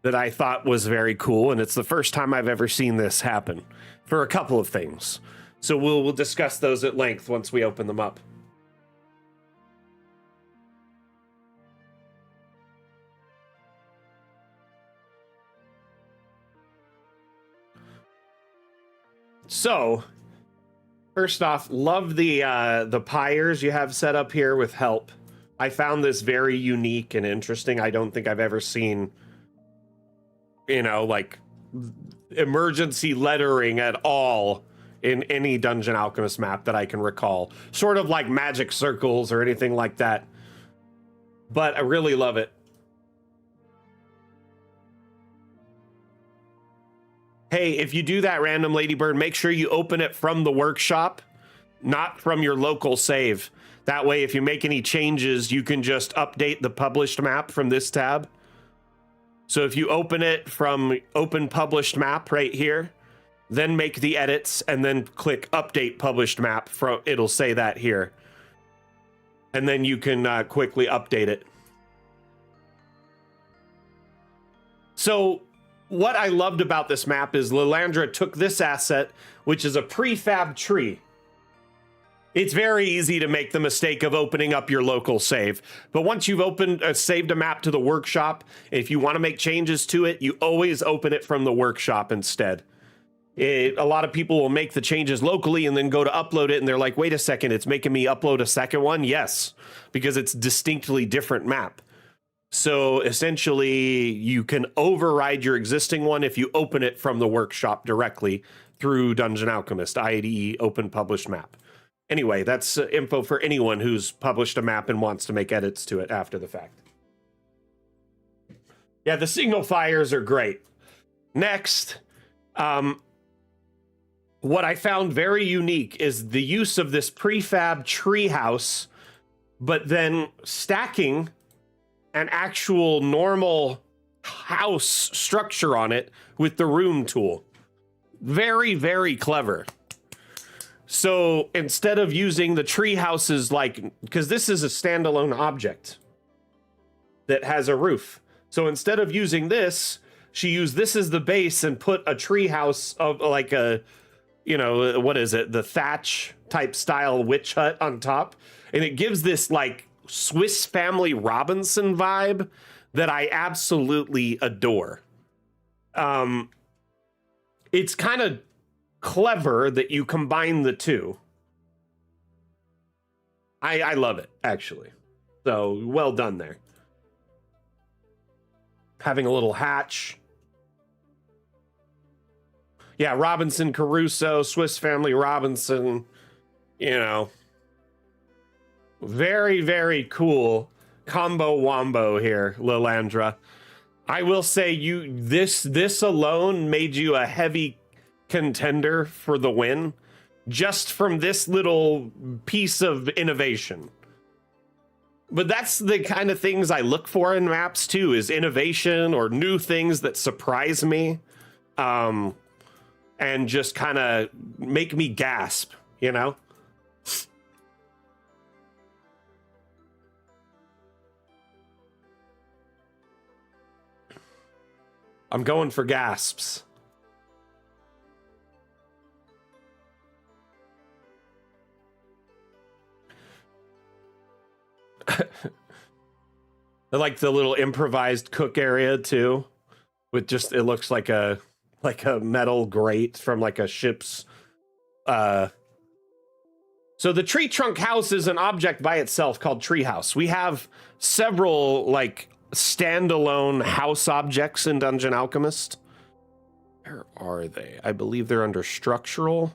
that I thought was very cool. And it's the first time I've ever seen this happen for a couple of things. So we'll discuss those at length once we open them up. So, first off, love the pyres you have set up here with help. I found this very unique and interesting. I don't think I've ever seen, like emergency lettering at all in any Dungeon Alchemist map that I can recall. Sort of like magic circles or anything like that. But I really love it. Hey, if you do that, Random Ladybird, make sure you open it from the workshop, not from your local save. That way, if you make any changes, you can just update the published map from this tab. So if you open it from Open Published Map right here, then make the edits, and then click Update Published Map, it'll say that here. And then you can quickly update it. So what I loved about this map is Lilandra took this asset, which is a prefab tree. It's very easy to make the mistake of opening up your local save. But once you've saved a map to the workshop, if you want to make changes to it, you always open it from the workshop instead. A lot of people will make the changes locally and then go to upload it, and they're like, wait a second, it's making me upload a second one? Yes, because it's a distinctly different map. So essentially, you can override your existing one if you open it from the workshop directly through Dungeon Alchemist, IDE Open Published Map. Anyway, that's info for anyone who's published a map and wants to make edits to it after the fact. Yeah, the signal fires are great. Next, what I found very unique is the use of this prefab treehouse, but then stacking an actual normal house structure on it with the room tool. Very, very clever. So instead of using the tree houses because this is a standalone object that has a roof. So instead of using this, she used this as the base and put a tree house of like a, what is it? The thatch type style witch hut on top. And it gives this like Swiss Family Robinson vibe that I absolutely adore. It's kind of clever that you combine the two. I love it, actually. So well done there. Having a little hatch. Yeah, Robinson Crusoe, Swiss Family Robinson, very, very cool combo wombo here, Lilandra. I will say this alone made you a heavy contender for the win just from this little piece of innovation. But that's the kind of things I look for in maps too, is innovation or new things that surprise me, and just kind of make me gasp, I'm going for gasps. I like the little improvised cook area too, with just, it looks like a metal grate from like a ship's. So the tree trunk house is an object by itself called treehouse. We have several like standalone house objects in Dungeon Alchemist. Where are they? I believe they're under structural,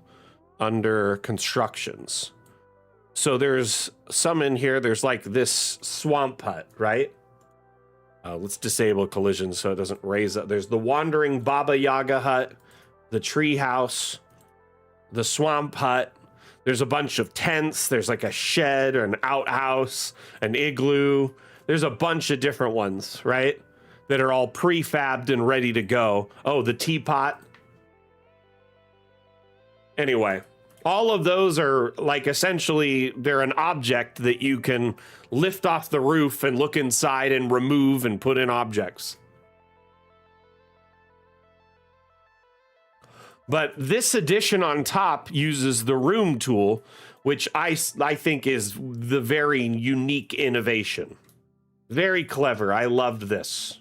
under constructions. So there's some in here. There's like this swamp hut, right? Let's disable collision so it doesn't raise up. There's the wandering Baba Yaga hut, the tree house, the swamp hut. There's a bunch of tents. There's like a shed or an outhouse, an igloo. There's a bunch of different ones, right? That are all prefabbed and ready to go. Oh, the teapot. Anyway, all of those are like essentially, they're an object that you can lift off the roof and look inside and remove and put in objects. But this edition on top uses the room tool, which I think is the very unique innovation. Very clever. I loved this.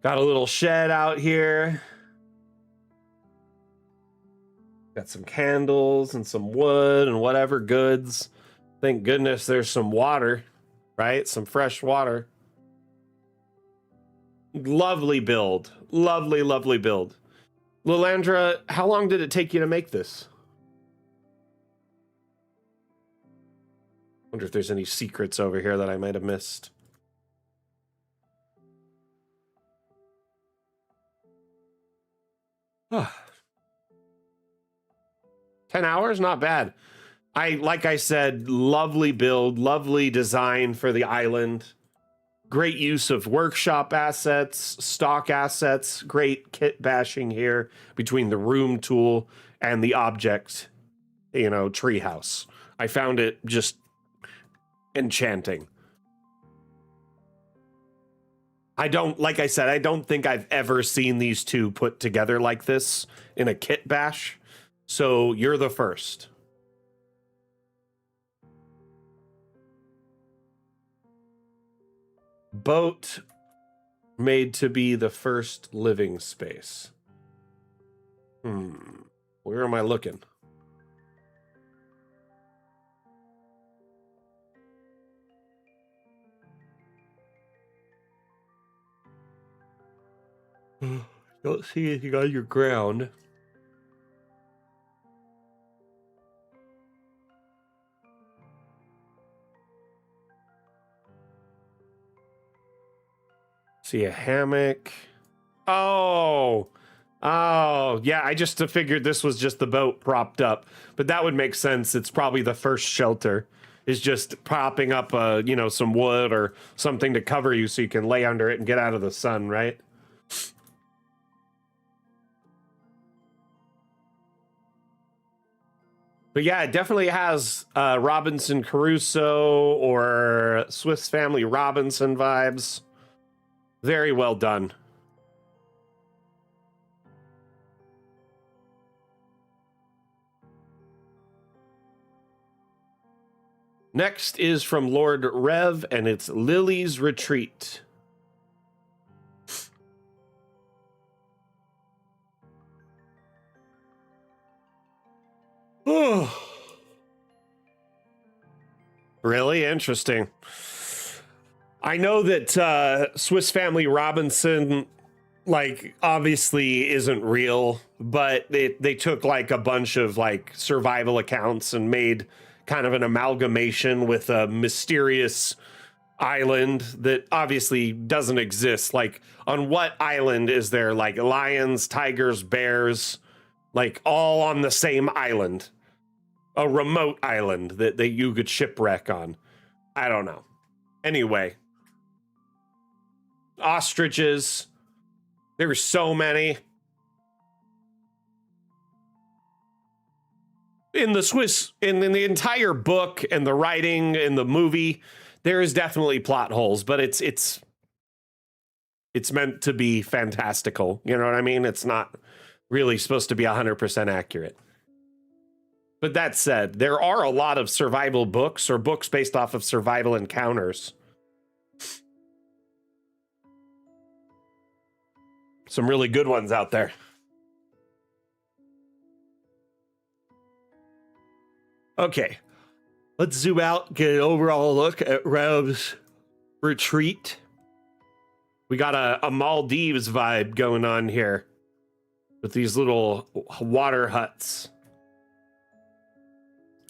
Got a little shed out here. Got some candles and some wood and whatever goods. Thank goodness there's some water, right? Some fresh water. Lovely build. Lovely, lovely build. Lilandra, how long did it take you to make this? Wonder if there's any secrets over here that I might have missed. Ah. 10 hours? Not bad. Like I said, lovely build, lovely design for the island. Great use of workshop assets, stock assets, great kit bashing here between the room tool and the object, treehouse. I found it just enchanting. Like I said, I don't think I've ever seen these two put together like this in a kit bash. So you're the first. Boat made to be the first living space. Where am I looking? Don't see anything on your ground. See a hammock. Oh, yeah. I just figured this was just the boat propped up, but that would make sense. It's probably the first shelter is just propping up, some wood or something to cover you so you can lay under it and get out of the sun, right? But yeah, it definitely has Robinson Crusoe or Swiss Family Robinson vibes. Very well done. Next is from Lord Rev, and it's Lily's Retreat. Really interesting. I know that Swiss Family Robinson, obviously isn't real, but they took a bunch of survival accounts and made kind of an amalgamation with a mysterious island that obviously doesn't exist. On what island is there lions, tigers, bears, all on the same island? A remote island that you could shipwreck on. I don't know. Anyway. Ostriches. There's so many. in the entire book and the writing and the movie, there is definitely plot holes, but it's meant to be fantastical. You know what I mean? It's not really supposed to be 100% accurate. But that said, there are a lot of survival books or books based off of survival encounters. Some really good ones out there. Okay, let's zoom out, get an overall look at Rev's retreat. We got a Maldives vibe going on here with these little water huts.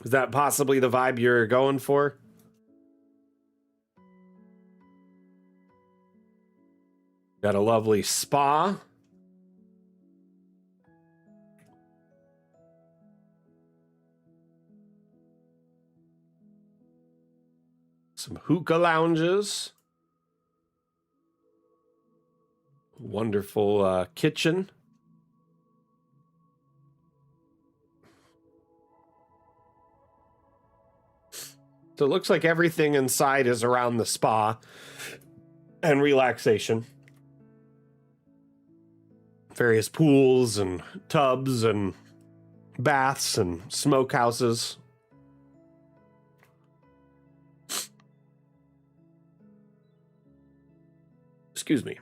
Is that possibly the vibe you're going for? Got a lovely spa. Some hookah lounges. Wonderful kitchen. So it looks like everything inside is around the spa and relaxation. Various pools and tubs and baths and smokehouses. Excuse me.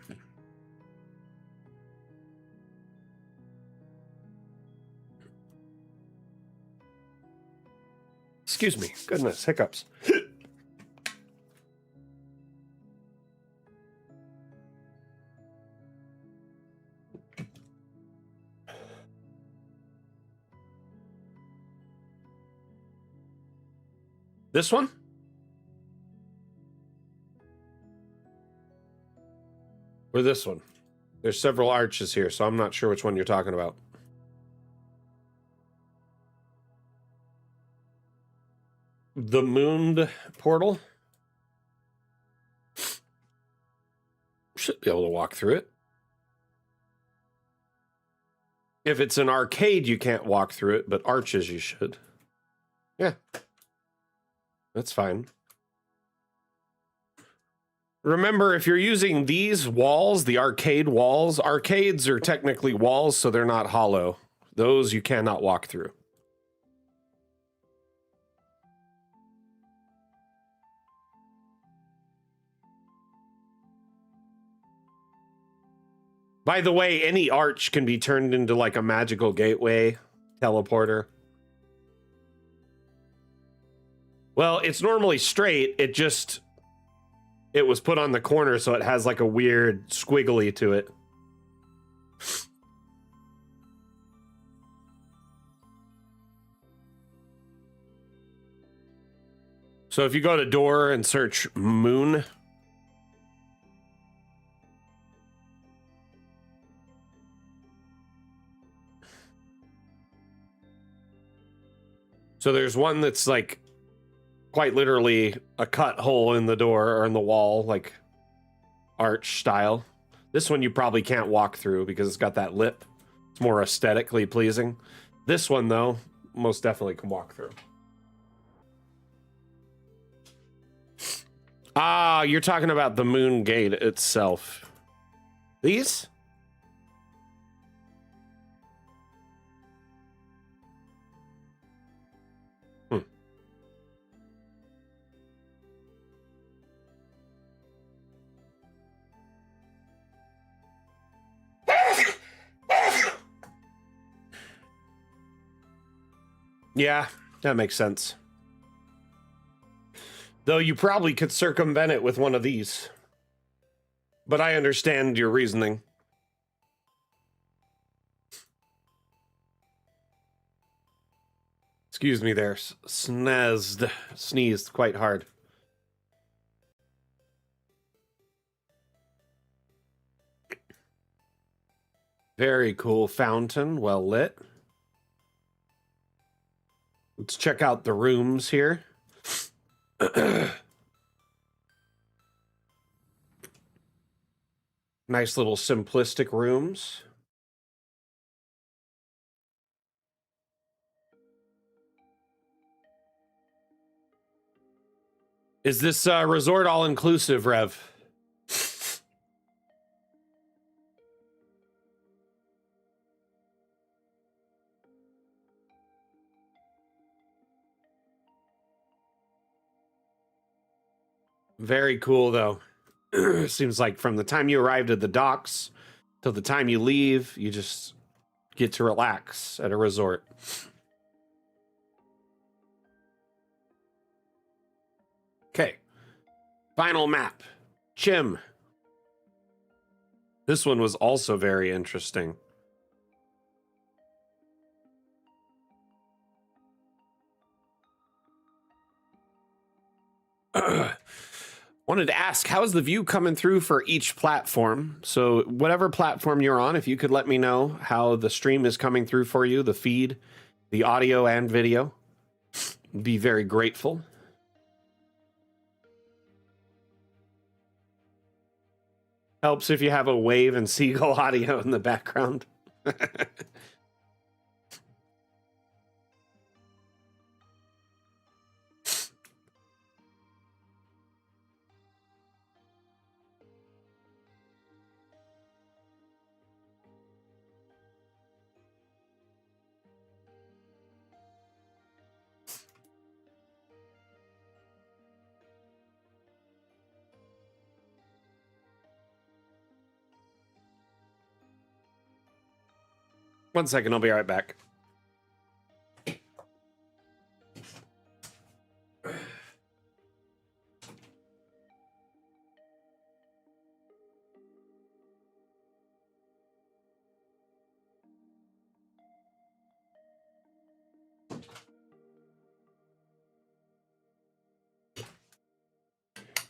Excuse me. Goodness, hiccups. This one? Or this one? There's several arches here, so I'm not sure which one you're talking about. The mooned portal? Should be able to walk through it. If it's an arcade, you can't walk through it, but arches you should. Yeah. That's fine. Remember, if you're using these walls, the arcade walls, arcades are technically walls, so they're not hollow. Those you cannot walk through. By the way, any arch can be turned into like a magical gateway teleporter. Well, it's normally straight. It was put on the corner, so it has like a weird squiggly to it. So if you go to door and search moon, so there's one that's like quite literally a cut hole in the door or in the wall, like arch style. This one you probably can't walk through because it's got that lip. It's more aesthetically pleasing. This one, though, most definitely can walk through. Ah, you're talking about the moon gate itself. These? Yeah, that makes sense. Though you probably could circumvent it with one of these. But I understand your reasoning. Excuse me there. Sneezed quite hard. Very cool fountain, well lit. Let's check out the rooms here. Nice little simplistic rooms. Is this resort all inclusive, Rev? Very cool, though. Seems like from the time you arrived at the docks till the time you leave, you just get to relax at a resort. Okay. Final map. Chim. This one was also very interesting. Wanted to ask, how's the view coming through for each platform? So whatever platform you're on, if you could let me know how the stream is coming through for you, the feed, the audio and video, be very grateful. Helps if you have a wave and seagull audio in the background. 1 second, I'll be right back.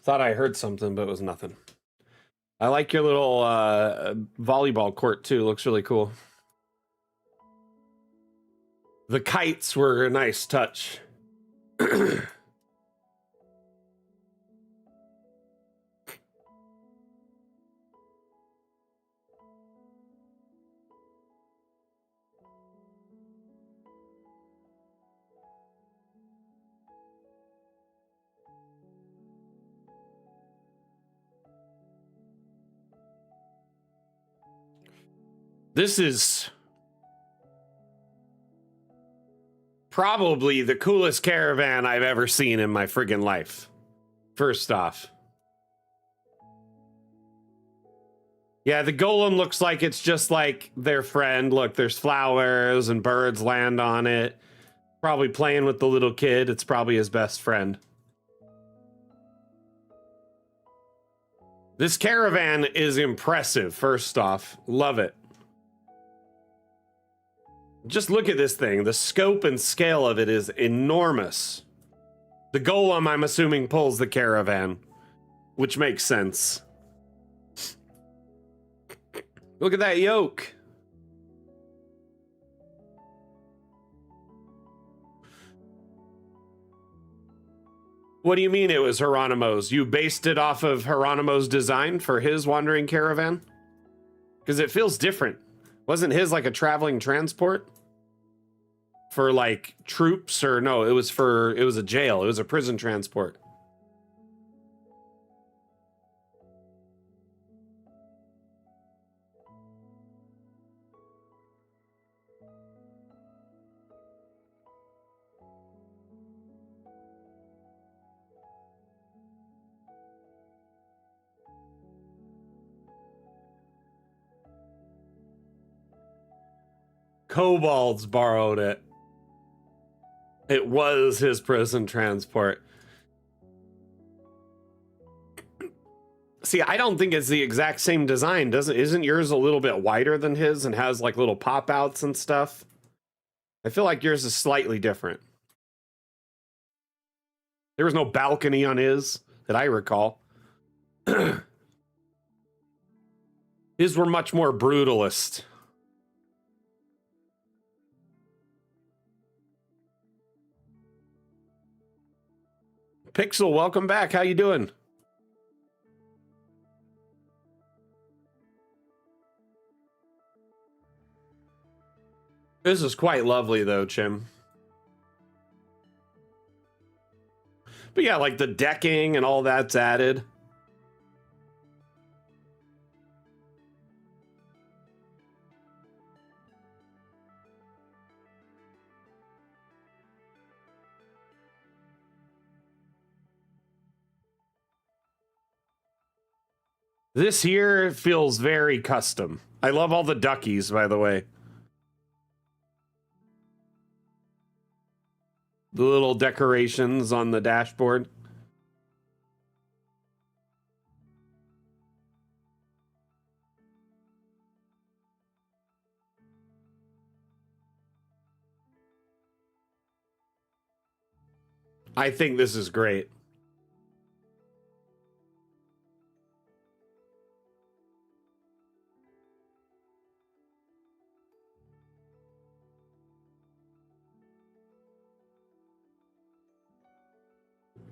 Thought I heard something, but it was nothing. I like your little volleyball court too. Looks really cool. The kites were a nice touch. This is probably the coolest caravan I've ever seen in my friggin' life. First off. Yeah, the golem looks like it's just like their friend. Look, there's flowers and birds land on it. Probably playing with the little kid. It's probably his best friend. This caravan is impressive, first off. Love it. Just look at this thing. The scope and scale of it is enormous. The golem, I'm assuming, pulls the caravan, which makes sense. Look at that yoke. What do you mean it was Hieronymo's? You based it off of Hieronymo's design for his wandering caravan? Because it feels different. Wasn't his like a traveling transport? For like troops or no, it was a jail. It was a prison transport. Kobolds borrowed it. It was his prison transport. See, I don't think it's the exact same design. Isn't yours a little bit wider than his and has like little pop outs and stuff? I feel like yours is slightly different. There was no balcony on his that I recall. His were much more brutalist. Pixel, welcome back. How you doing? This is quite lovely, though, Chim. But yeah, like the decking and all that's added. This here feels very custom. I love all the duckies, by the way. The little decorations on the dashboard. I think this is great.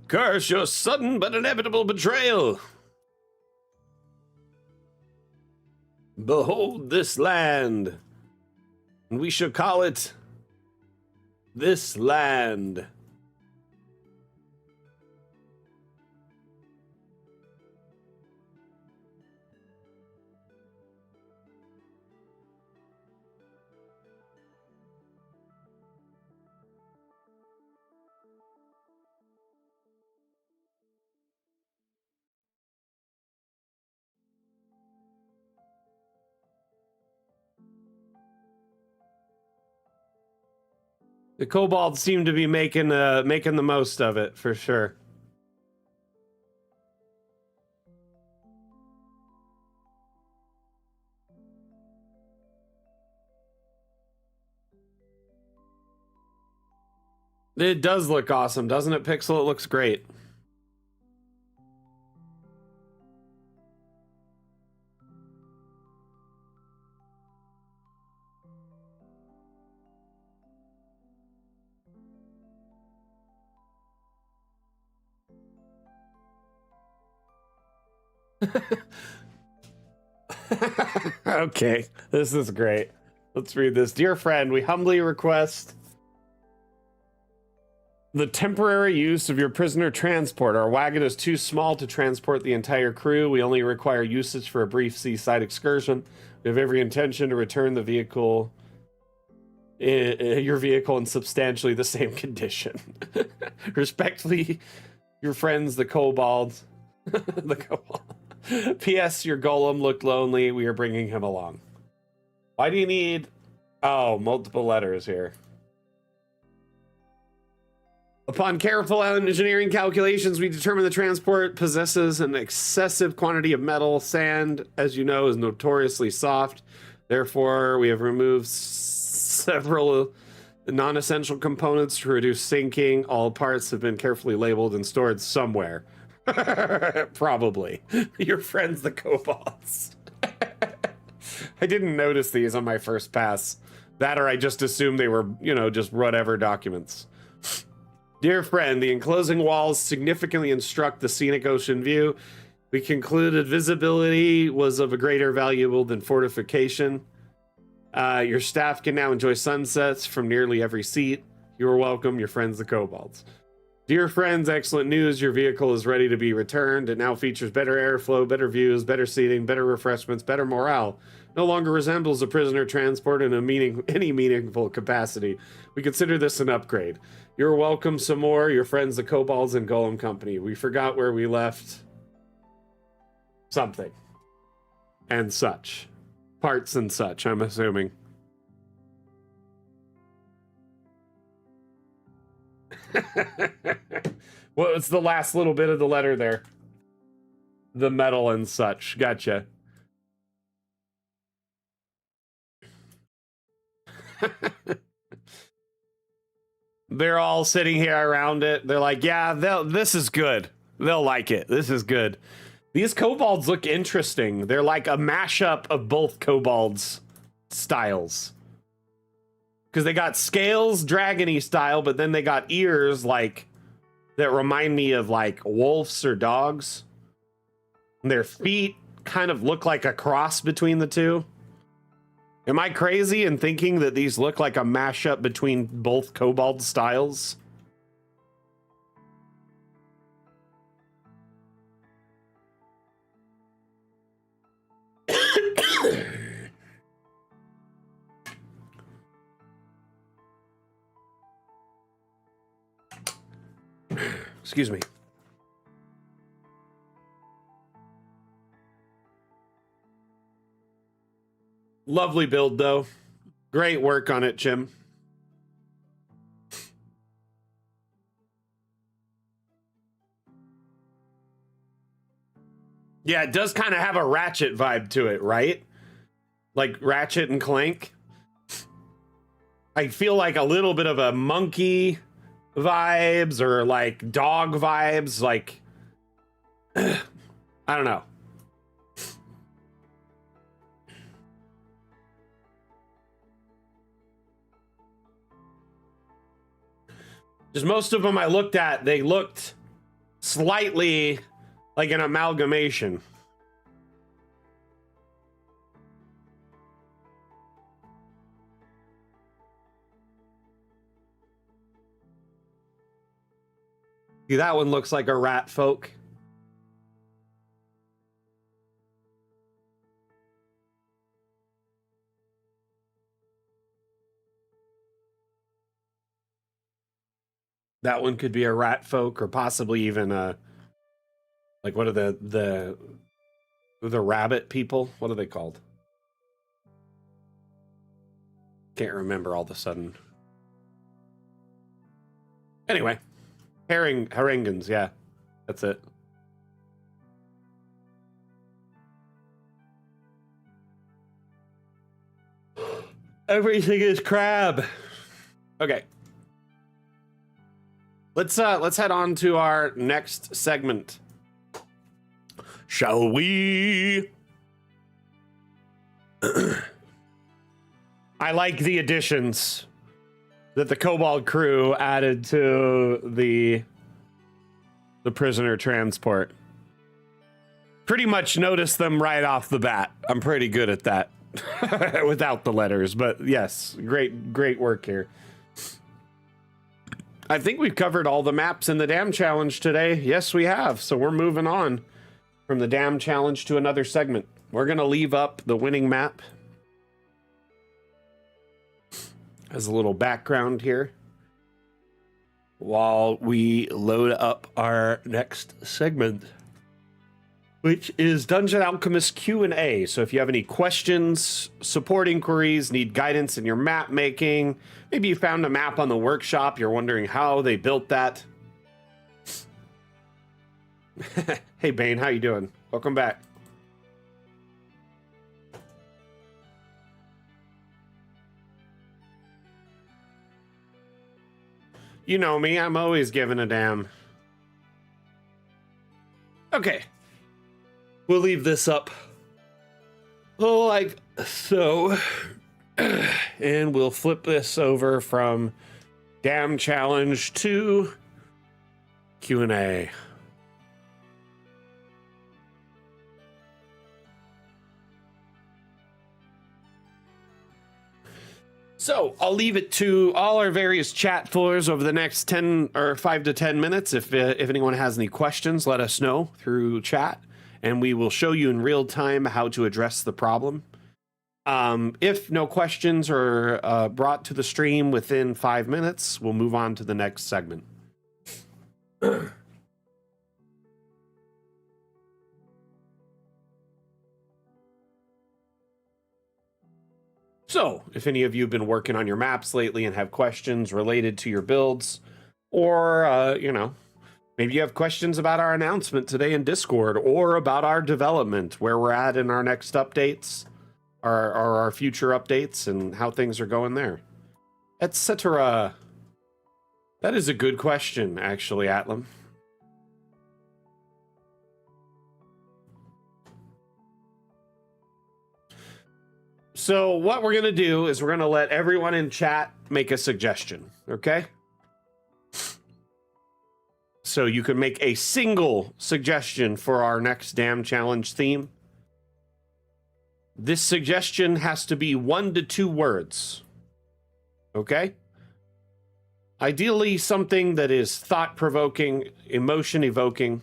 Curse your sudden but inevitable betrayal. Behold this land, and we shall call it this land. The kobolds seem to be making the most of it for sure. It does look awesome, doesn't it, Pixel? It looks great. Okay, this is great. Let's read this. Dear friend, we humbly request the temporary use of your prisoner transport. Our wagon is too small to transport the entire crew. We only require usage for a brief seaside excursion. We have every intention to return the vehicle, your vehicle, in substantially the same condition. Respectfully, your friends, the kobolds. The kobold. P.S. Your golem looked lonely. We are bringing him along. Why do you need... Oh, multiple letters here. Upon careful engineering calculations, we determine the transport possesses an excessive quantity of metal. Sand, as you know, is notoriously soft. Therefore, we have removed several non-essential components to reduce sinking. All parts have been carefully labeled and stored somewhere. Probably. Your friends, the kobolds. I didn't notice these on my first pass. That or I just assumed they were, you know, just whatever documents. Dear friend, the enclosing walls significantly obstruct the scenic ocean view. We concluded visibility was of a greater value than fortification. Your staff can now enjoy sunsets from nearly every seat. You are welcome, your friends, the kobolds. Dear friends, excellent news. Your vehicle is ready to be returned. It now features better airflow, better views, better seating, better refreshments, better morale. No longer resembles a prisoner transport in any meaningful capacity. We consider this an upgrade. You're welcome some more, your friends, the kobolds and Golem Company. We forgot where we left something. And such. Parts and such, I'm assuming. What was the last little bit of the letter there? The metal and such. Gotcha. They're all sitting here around it. They're like, yeah, this is good. They'll like it. This is good. These kobolds look interesting. They're like a mashup of both kobolds styles. Because they got scales, dragony style, but then they got ears like that remind me of like wolves or dogs. And their feet kind of look like a cross between the two. Am I crazy in thinking that these look like a mashup between both kobold styles? Excuse me. Lovely build, though. Great work on it, Jim. Yeah, it does kind of have a Ratchet vibe to it, right? Like Ratchet and Clank. I feel like a little bit of a monkey vibes or like dog vibes. Like, I don't know. Just most of them I looked at, they looked slightly like an amalgamation. See, that one looks like a rat folk. That one could be a rat folk, or possibly even a, like, what are the rabbit people? What are they called? Can't remember all of a sudden. Anyway, Haringans, yeah, that's it. Everything is crab. Okay. Let's head on to our next segment. Shall we? I like the additions that the Cobalt crew added to the prisoner transport. Pretty much noticed them right off the bat. I'm pretty good at that. Without the letters, but yes, great work here. I think we've covered all the maps in the Dam Challenge today. Yes, we have. So we're moving on from the Dam Challenge to another segment. We're going to leave up the winning map as a little background here while we load up our next segment, which is Dungeon Alchemist Q&A. So if you have any questions, support inquiries, need guidance in your map making, maybe you found a map on the workshop, you're wondering how they built that. Hey Bane, how you doing? Welcome back. You know me, I'm always giving a damn. Okay. We'll leave this up like so. And we'll flip this over from Dam Challenge to Q&A. So I'll leave it to all our various chat floors over the next 10 or 5 to 10 minutes. If anyone has any questions, let us know through chat, and we will show you in real time how to address the problem. If no questions are brought to the stream within 5 minutes, we'll move on to the next segment. So, if any of you have been working on your maps lately and have questions related to your builds, or, you know, maybe you have questions about our announcement today in Discord, or about our development, where we're at in our next updates, or our future updates, and how things are going there, etc. That is a good question, actually, Atlam. So what we're going to do is we're going to let everyone in chat make a suggestion, okay? So you can make a single suggestion for our next Dam Challenge theme. This suggestion has to be 1 to 2 words, okay? Ideally something that is thought-provoking, emotion-evoking.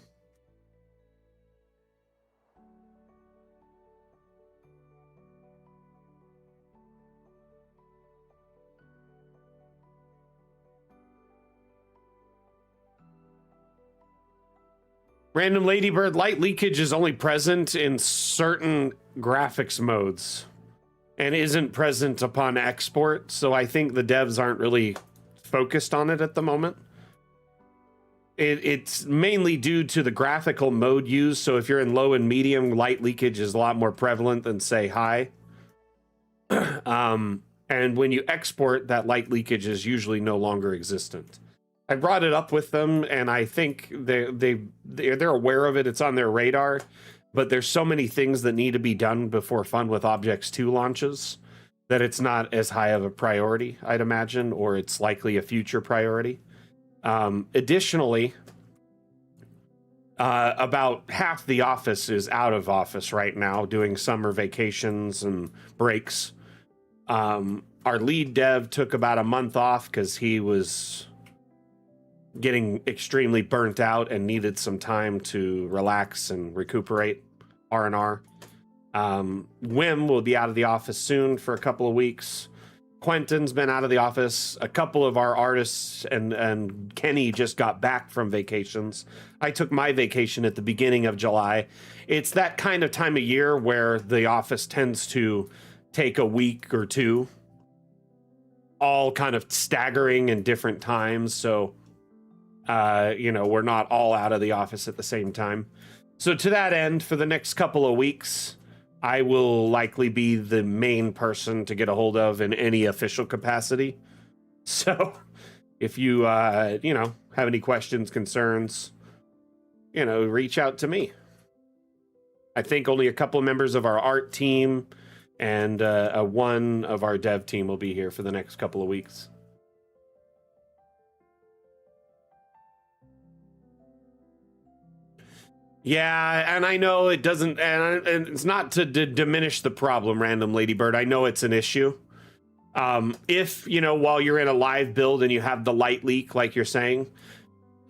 Random Ladybird, light leakage is only present in certain graphics modes and isn't present upon export, so I think the devs aren't really focused on it at the moment. It's mainly due to the graphical mode used, so if you're in low and medium, light leakage is a lot more prevalent than, say, high. And when you export, that light leakage is usually no longer existent. I brought it up with them, and I think they're aware of it. It's on their radar, but there's so many things that need to be done before Fun with Objects 2 launches that it's not as high of a priority, I'd imagine, or it's likely a future priority. Additionally, about half the office is out of office right now, doing summer vacations and breaks. Our lead dev took about a month off because he was getting extremely burnt out and needed some time to relax and recuperate. R&R. Wim will be out of the office soon for a couple of weeks. Quentin's been out of the office. A couple of our artists and Kenny just got back from vacations. I took my vacation at the beginning of July. It's that kind of time of year where the office tends to take a week or two, all kind of staggering in different times. So, we're not all out of the office at the same time. So to that end, for the next couple of weeks, I will likely be the main person to get a hold of in any official capacity. So if you, have any questions, concerns, reach out to me. I think only a couple of members of our art team and one of our dev team will be here for the next couple of weeks. Yeah, and I know it doesn't, and it's not to diminish the problem, Random Ladybird. I know it's an issue. If, while you're in a live build and you have the light leak, like you're saying,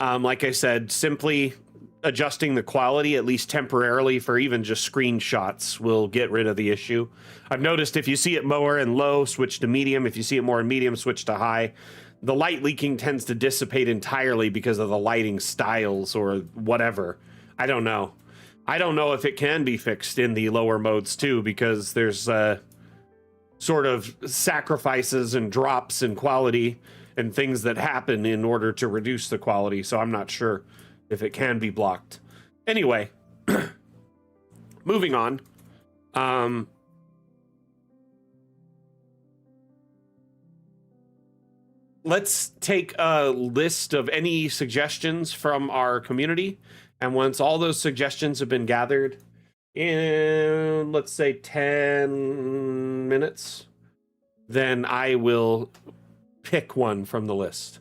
like I said, simply adjusting the quality, at least temporarily, for even just screenshots will get rid of the issue. I've noticed if you see it more in low, switch to medium. If you see it more in medium, switch to high. The light leaking tends to dissipate entirely because of the lighting styles or whatever. I don't know. I don't know if it can be fixed in the lower modes too, because there's sort of sacrifices and drops in quality and things that happen in order to reduce the quality. So I'm not sure if it can be blocked. Anyway, moving on. Let's take a list of any suggestions from our community. And once all those suggestions have been gathered in, let's say, 10 minutes, then I will pick one from the list.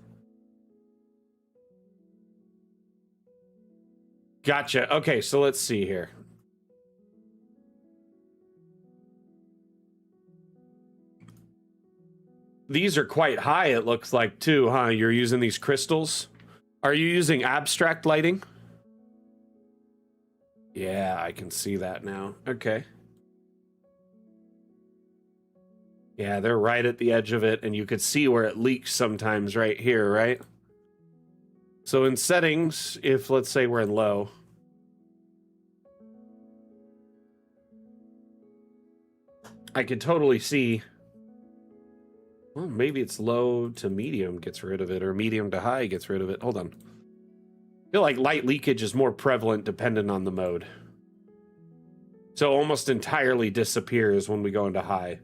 Gotcha. Okay, so let's see here. These are quite high, it looks like, too, huh? You're using these crystals? Are you using abstract lighting? Yeah, I can see that now. Okay. Yeah, they're right at the edge of it, and you could see where it leaks sometimes right here, right? So in settings, if let's say we're in low, I could totally see, well, maybe it's low to medium gets rid of it, or medium to high gets rid of it. Hold on. I feel like light leakage is more prevalent dependent on the mode. So almost entirely disappears when we go into high.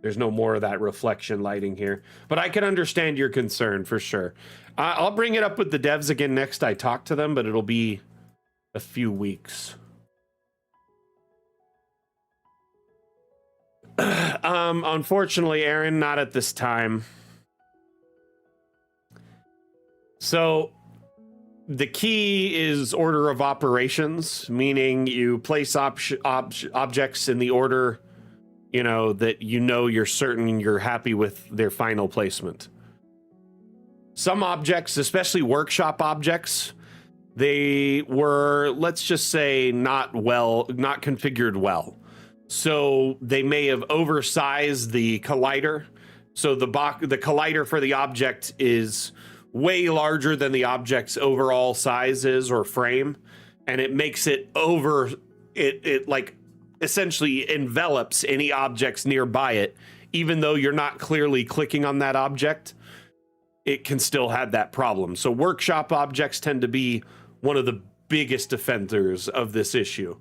There's no more of that reflection lighting here. But I can understand your concern for sure. I'll bring it up with the devs again next I talk to them, but it'll be a few weeks. Unfortunately, Aaron, not at this time. So the key is order of operations, meaning you place objects in the order, that you're certain you're happy with their final placement. Some objects, especially workshop objects, they were, let's just say, not configured well. So they may have oversized the collider. So the collider for the object is way larger than the object's overall size is or frame. and it makes it over, it like essentially envelops any objects nearby it, even though you're not clearly clicking on that object. It can still have that problem. So workshop objects tend to be one of the biggest offenders of this issue.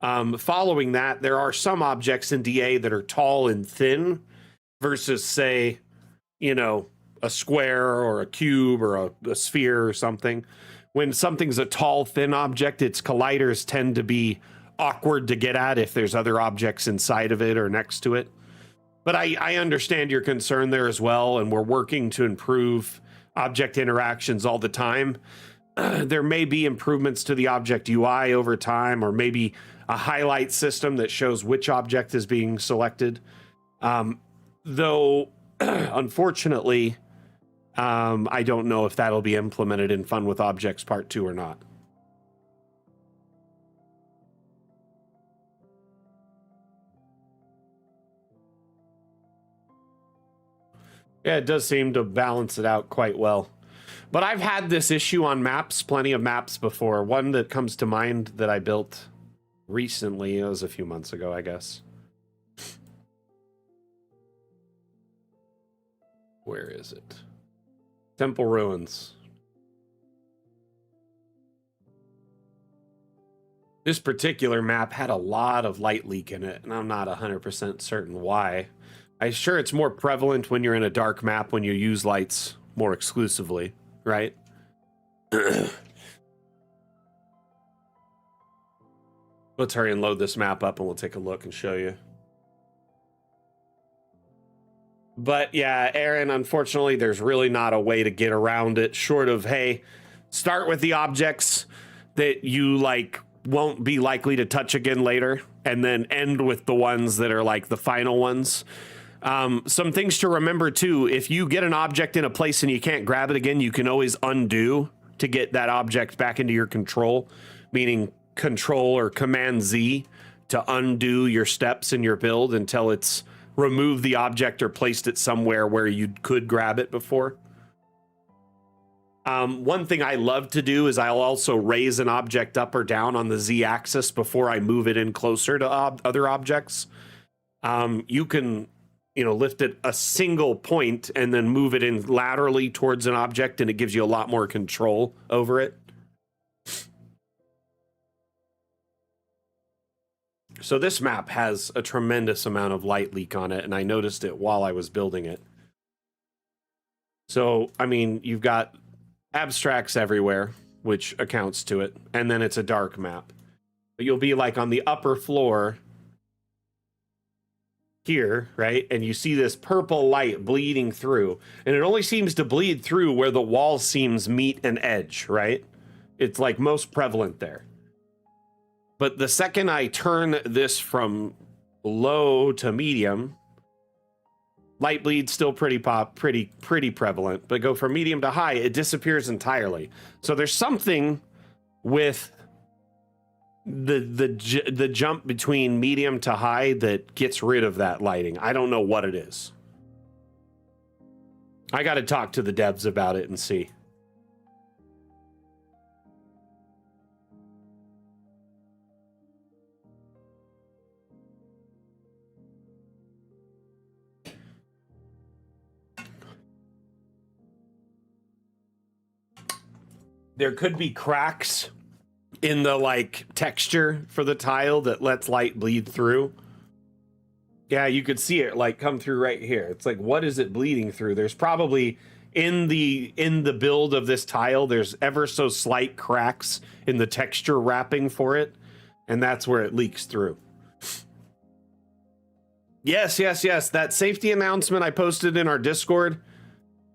Following that, there are some objects in DA that are tall and thin versus, say, you know, a square or a cube or a sphere or something. When something's a tall, thin object, its colliders tend to be awkward to get at if there's other objects inside of it or next to it. But I understand your concern there as well, and we're working to improve object interactions all the time. There may be improvements to the object UI over time, or maybe a highlight system that shows which object is being selected. Though, unfortunately, I don't know if that'll be implemented in Fun with Objects Part 2 or not. Yeah, it does seem to balance it out quite well. But I've had this issue on maps, plenty of maps before. One that comes to mind that I built recently, it was a few months ago, I guess. Where is it? Temple Ruins. This particular map had a lot of light leak in it, and I'm not 100% certain why. I'm sure it's more prevalent when you're in a dark map when you use lights more exclusively, right? Let's hurry and load this map up and we'll take a look and show you. But yeah, Aaron, unfortunately, there's really not a way to get around it short of, hey, start with the objects that you like won't be likely to touch again later, and then end with the ones that are like the final ones. Some things to remember too, if you get an object in a place and you can't grab it again, you can always undo to get that object back into your control, meaning Control or Command Z to undo your steps in your build until it's removed the object or placed it somewhere where you could grab it before. One thing I love to do is I'll also raise an object up or down on the Z axis before I move it in closer to other objects. You can, lift it a single point and then move it in laterally towards an object, and it gives you a lot more control over it. So this map has a tremendous amount of light leak on it, and I noticed it while I was building it. So, I mean, you've got abstracts everywhere, which accounts to it, and then it's a dark map. But you'll be like on the upper floor here, right? And you see this purple light bleeding through, and it only seems to bleed through where the wall seams meet an edge, right? It's like most prevalent there. But the second I turn this from low to medium, light bleed's still pretty prevalent, but go from medium to high, it disappears entirely. So there's something with the jump between medium to high that gets rid of that lighting. I don't know what it is. I got to talk to the devs about it and see. There could be cracks in the texture for the tile that lets light bleed through. Yeah, you could see it come through right here. It's like, what is it bleeding through? There's probably in the build of this tile, there's ever so slight cracks in the texture wrapping for it, and that's where it leaks through. Yes. That safety announcement I posted in our Discord.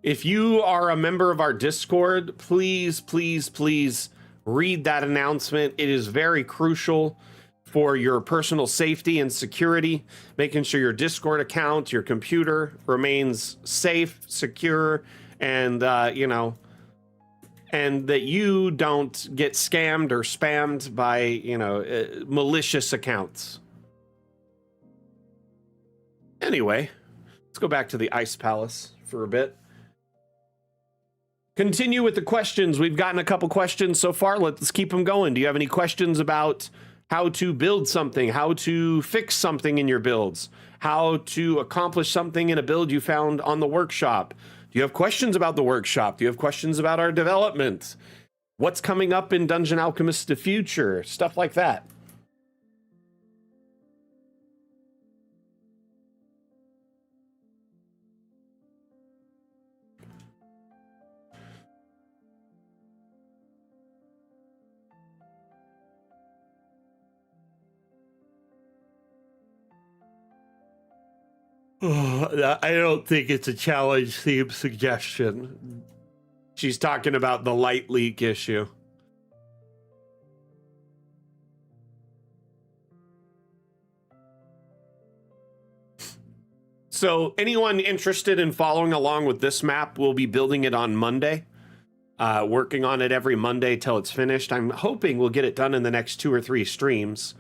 If you are a member of our Discord, please read that announcement. It is very crucial for your personal safety and security, making sure your Discord account, your computer remains safe, secure, and, and that you don't get scammed or spammed by, malicious accounts. Anyway, let's go back to the Ice Palace for a bit. continue with the questions. We've gotten a couple questions so far. Let's keep them going. Do you have any questions about how to build something, how to fix something in your builds, how to accomplish something in a build you found on the workshop? Do you have questions about the workshop? Do you have questions about our development? What's coming up in Dungeon Alchemist the future? Stuff like that. I don't think it's a challenge theme suggestion. She's talking about the light leak issue. So anyone interested in following along with this map, we'll be building it on Monday. Working on it every Monday till it's finished. I'm hoping we'll get it done in the next 2 or 3 streams.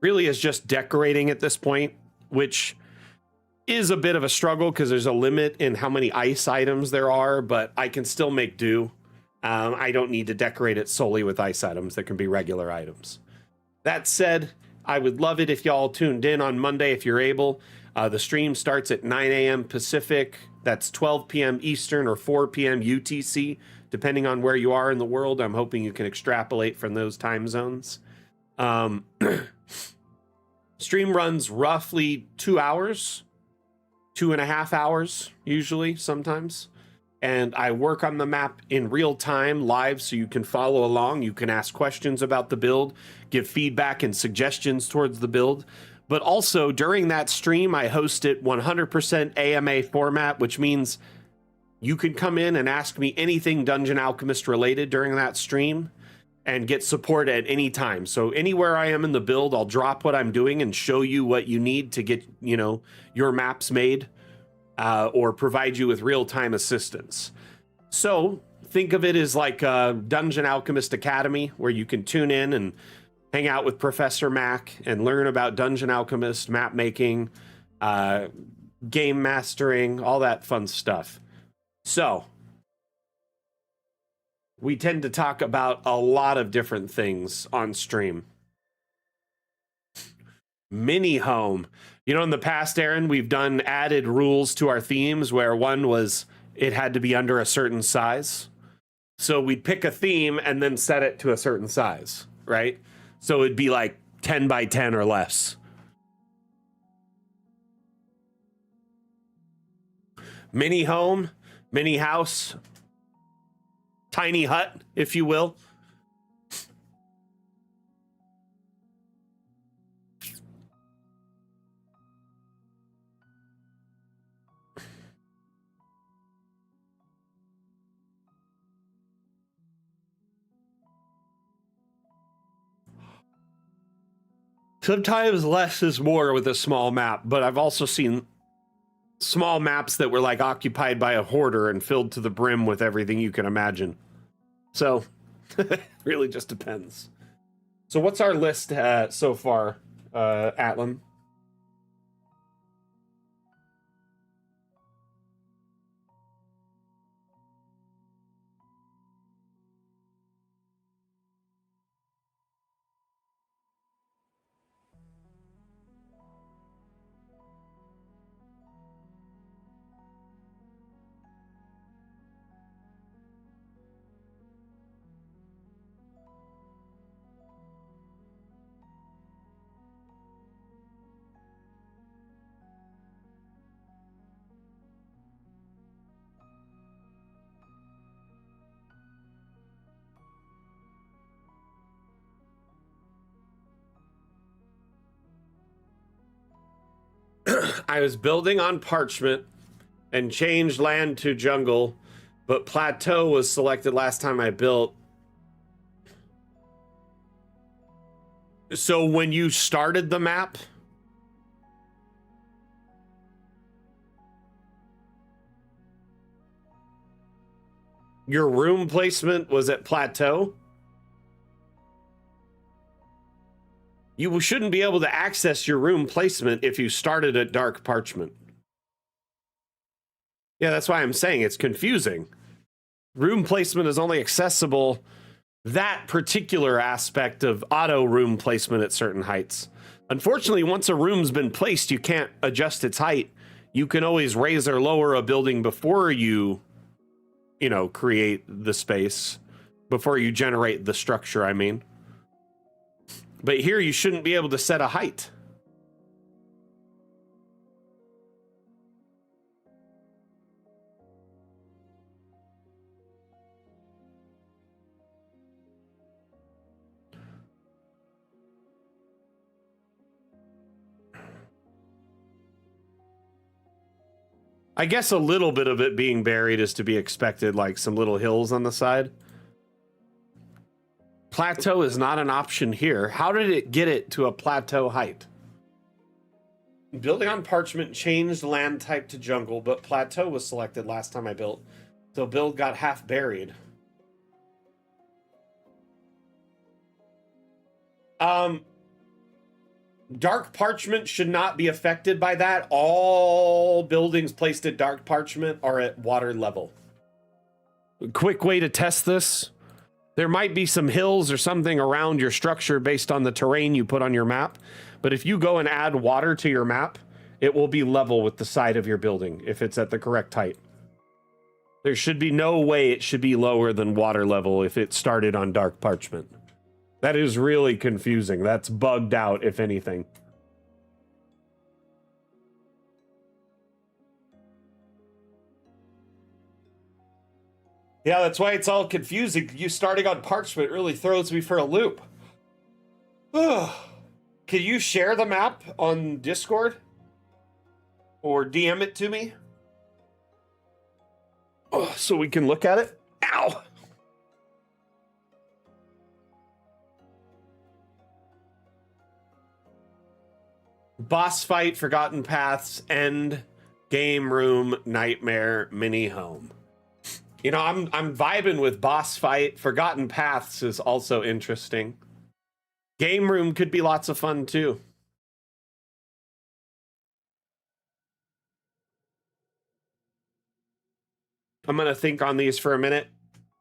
Really is just decorating at this point, which is a bit of a struggle because there's a limit in how many ice items there are, but I can still make do. I don't need to decorate it solely with ice items. There can be regular items. That said, I would love it if y'all tuned in on Monday if you're able. The stream starts at 9 a.m. Pacific. That's 12 p.m. Eastern or 4 p.m. UTC, depending on where you are in the world. I'm hoping you can extrapolate from those time zones. Stream runs roughly 2 hours. 2.5 hours, usually, sometimes. And I work on the map in real time, live, so you can follow along. You can ask questions about the build, give feedback and suggestions towards the build. But also, during that stream, I host it 100% AMA format, which means you can come in and ask me anything Dungeon Alchemist related during that stream and get support at any time. So anywhere I am in the build, I'll drop what I'm doing and show you what you need to get, your maps made, or provide you with real-time assistance. So think of it as like a Dungeon Alchemist Academy, where you can tune in and hang out with Professor Mac and learn about Dungeon Alchemist, map making, game mastering, all that fun stuff. So we tend to talk about a lot of different things on stream. Mini home. In the past, Aaron, we've done added rules to our themes where one was it had to be under a certain size. So we'd pick a theme and then set it to a certain size, right? So it'd be like 10 by 10 or less. Mini home, mini house, tiny hut, if you will. Sometimes less is more with a small map, but I've also seen small maps that were like occupied by a hoarder and filled to the brim with everything you can imagine. So really just depends. So what's our list so far, Atlam? I was building on parchment and changed land to jungle, but plateau was selected last time I built. So when you started the map, your room placement was at plateau? You shouldn't be able to access your room placement if you started at dark parchment. Yeah, that's why I'm saying it's confusing. room placement is only accessible that particular aspect of auto room placement at certain heights. Unfortunately, once a room's been placed, you can't adjust its height. You can always raise or lower a building before you create the space, before you generate the structure, I mean. But here you shouldn't be able to set a height. I guess a little bit of it being buried is to be expected, like some little hills on the side. Plateau is not an option here. How did it get it to a plateau height? Building on parchment changed land type to jungle, but plateau was selected last time I built. So build got half buried. Dark parchment should not be affected by that. All buildings placed at dark parchment are at water level. A quick way to test this: there might be some hills or something around your structure based on the terrain you put on your map, but if you go and add water to your map, it will be level with the side of your building if it's at the correct height. There should be no way it should be lower than water level if it started on dark parchment. That is really confusing. That's bugged out, if anything. Yeah, that's why it's all confusing. You starting on parchment really throws me for a loop. Can you share the map on Discord? Or DM it to me? So we can look at it? Ow! Boss fight, Forgotten Paths, End, Game Room, Nightmare, Mini Home. You know, I'm vibing with boss fight. Forgotten Paths is also interesting. Game Room could be lots of fun too. I'm gonna think on these for a minute.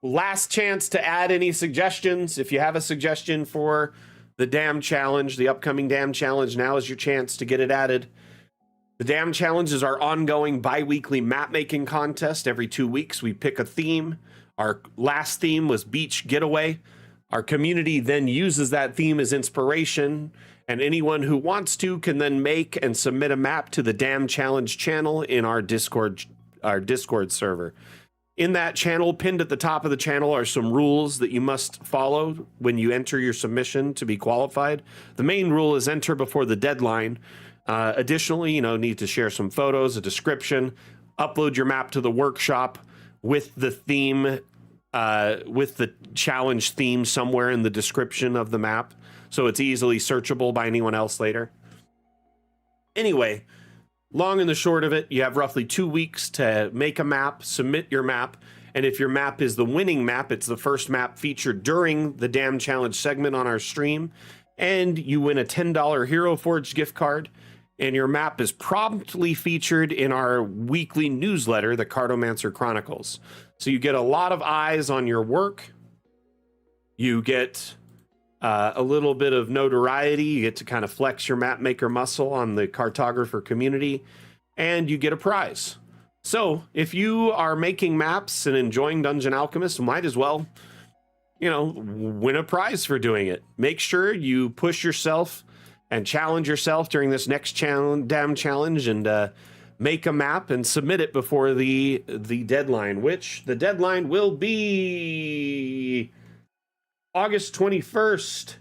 Last chance to add any suggestions. If you have a suggestion for the Dam Challenge, the upcoming Dam Challenge, now is your chance to get it added. The Dam Challenge is our ongoing bi-weekly map-making contest. Every 2 weeks, we pick a theme. Our last theme was Beach Getaway. Our community then uses that theme as inspiration, and anyone who wants to can then make and submit a map to the Dam Challenge channel in our Discord server. In that channel, pinned at the top of the channel, are some rules that you must follow when you enter your submission to be qualified. The main rule is enter before the deadline. Additionally, need to share some photos, a description, upload your map to the workshop with the theme, with the challenge theme somewhere in the description of the map, so it's easily searchable by anyone else later. Anyway, long and the short of it, you have roughly 2 weeks to make a map, submit your map, and if your map is the winning map, it's the first map featured during the Dam Challenge segment on our stream, and you win a $10 Hero Forge gift card, and your map is promptly featured in our weekly newsletter, the Cartomancer Chronicles. So you get a lot of eyes on your work. You get a little bit of notoriety. You get to kind of flex your map maker muscle on the cartographer community, and you get a prize. So if you are making maps and enjoying Dungeon Alchemist, might as well, win a prize for doing it. Make sure you push yourself and challenge yourself during this next Dam Challenge, and make a map and submit it before the deadline, which the deadline will be August 21st,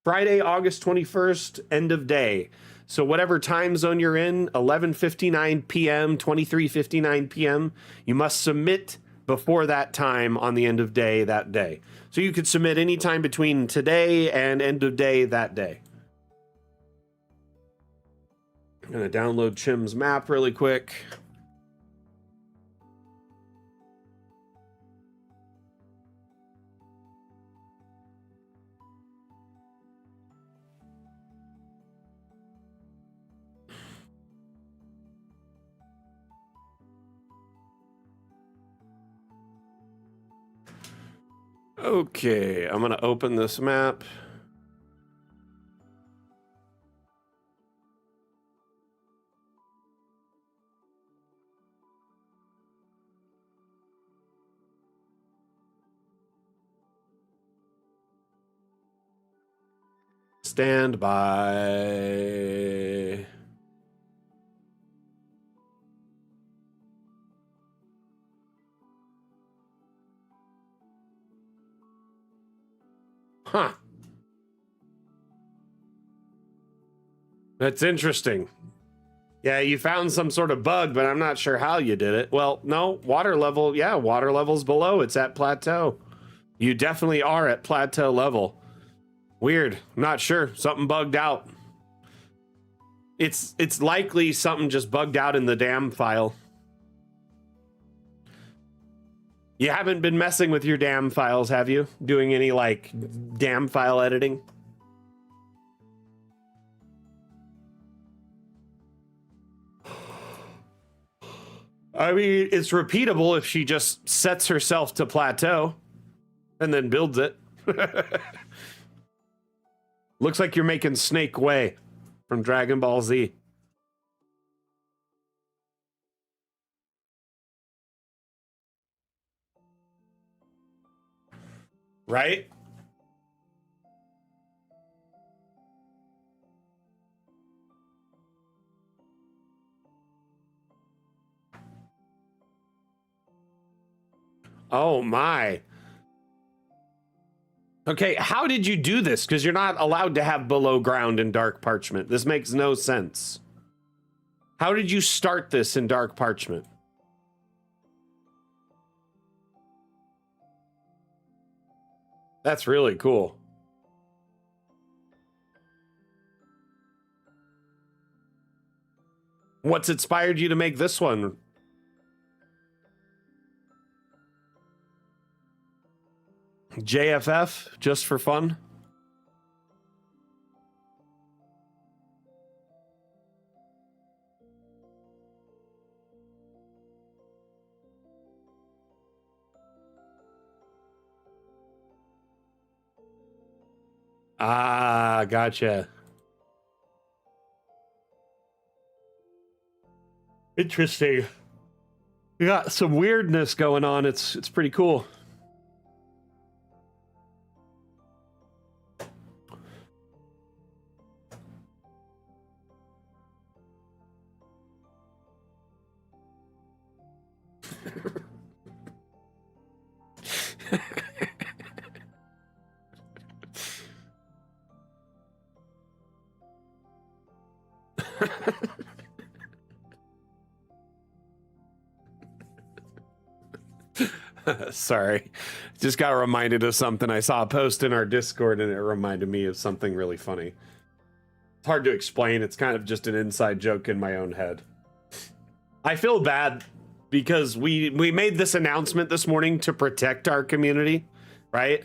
Friday, August 21st, end of day. So whatever time zone you're in, 11:59 p.m., 23:59 p.m., you must submit before that time on the end of day that day. So you could submit anytime between today and end of day that day. I'm going to download Chim's map really quick. Okay, I'm gonna open this map. Stand by. Huh. That's interesting. Yeah, you found some sort of bug, but I'm not sure how you did it. Well, no, water level. Yeah, water level's below. It's at plateau. You definitely are at plateau level. Weird. I'm not sure. Something bugged out. It's likely something just bugged out in the DAM file. You haven't been messing with your DAM files, have you? Doing any like DAM file editing? I mean, it's repeatable if she just sets herself to plateau and then builds it. Looks like you're making Snake Way from Dragon Ball Z. Right? Oh my. Okay, how did you do this? Because you're not allowed to have below ground in dark parchment. This makes no sense. How did you start this in dark parchment? That's really cool. What's inspired you to make this one? JFF, just for fun? Ah, gotcha. Interesting. You got some weirdness going on. It's pretty cool. Sorry. Just got reminded of something. I saw a post in our Discord and it reminded me of something really funny. It's hard to explain. It's kind of just an inside joke in my own head. I feel bad because we made this announcement this morning to protect our community, right?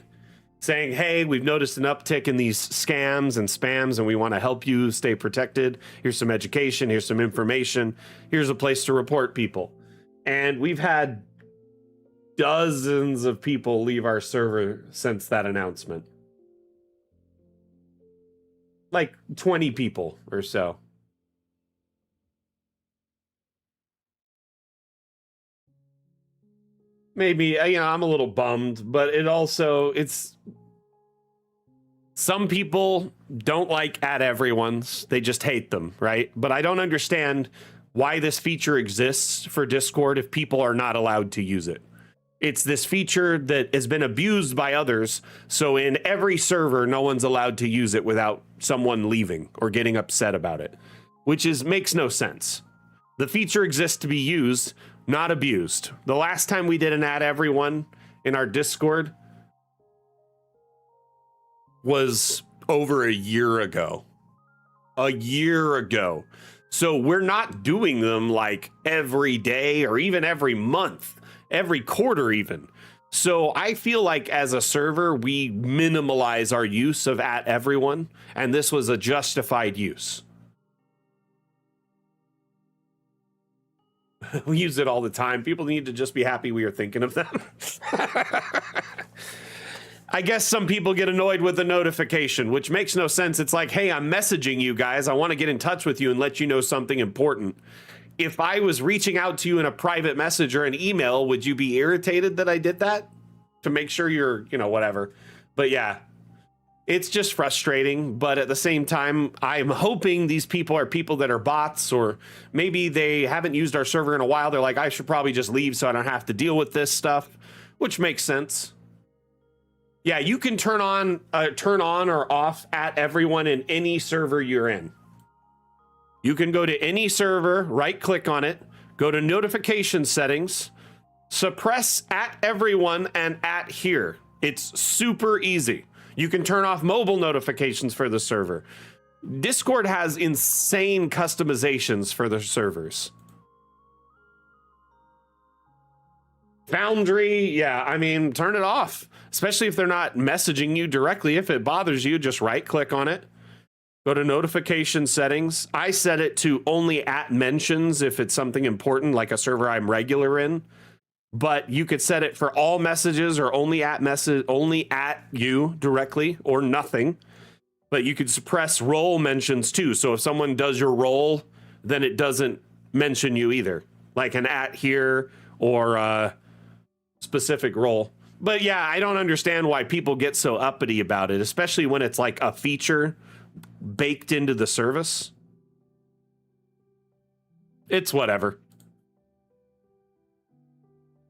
Saying, hey, we've noticed an uptick in these scams and spams and we want to help you stay protected. Here's some education. Here's some information. Here's a place to report people. And we've had dozens of people leave our server since that announcement. Like 20 people or so. Maybe, I'm a little bummed, but it's some people don't like @everyone's. They just hate them, right? But I don't understand why this feature exists for Discord if people are not allowed to use it. It's this feature that has been abused by others. So in every server, no one's allowed to use it without someone leaving or getting upset about it, which makes no sense. The feature exists to be used, not abused. The last time we did an @everyone in our Discord was over a year ago. A year ago. So we're not doing them like every day or even every month, every quarter even. So I feel like as a server, we minimalize our use of @everyone, and this was a justified use. We use it all the time. People need to just be happy we are thinking of them. I guess some people get annoyed with the notification, which makes no sense. It's like, hey, I'm messaging you guys. I want to get in touch with you and let you know something important. If I was reaching out to you in a private message or an email, would you be irritated that I did that? To make sure you're, whatever. But yeah, it's just frustrating. But at the same time, I'm hoping these people are people that are bots, or maybe they haven't used our server in a while. They're like, I should probably just leave so I don't have to deal with this stuff, which makes sense. Yeah, you can turn on or off at everyone in any server you're in. You can go to any server, right click on it, go to notification settings, suppress at everyone and at here. It's super easy. You can turn off mobile notifications for the server. Discord has insane customizations for the servers. Foundry, yeah, I mean, turn it off, especially if they're not messaging you directly. If it bothers you, just right click on it. Go to notification settings. I set it to only at mentions if it's something important, like a server I'm regular in. But you could set it for all messages or only at you directly or nothing. But you could suppress role mentions too. So if someone does your role, then it doesn't mention you either, like an at here or specific role. But yeah, I don't understand why people get so uppity about it, especially when it's like a feature baked into the service. It's whatever.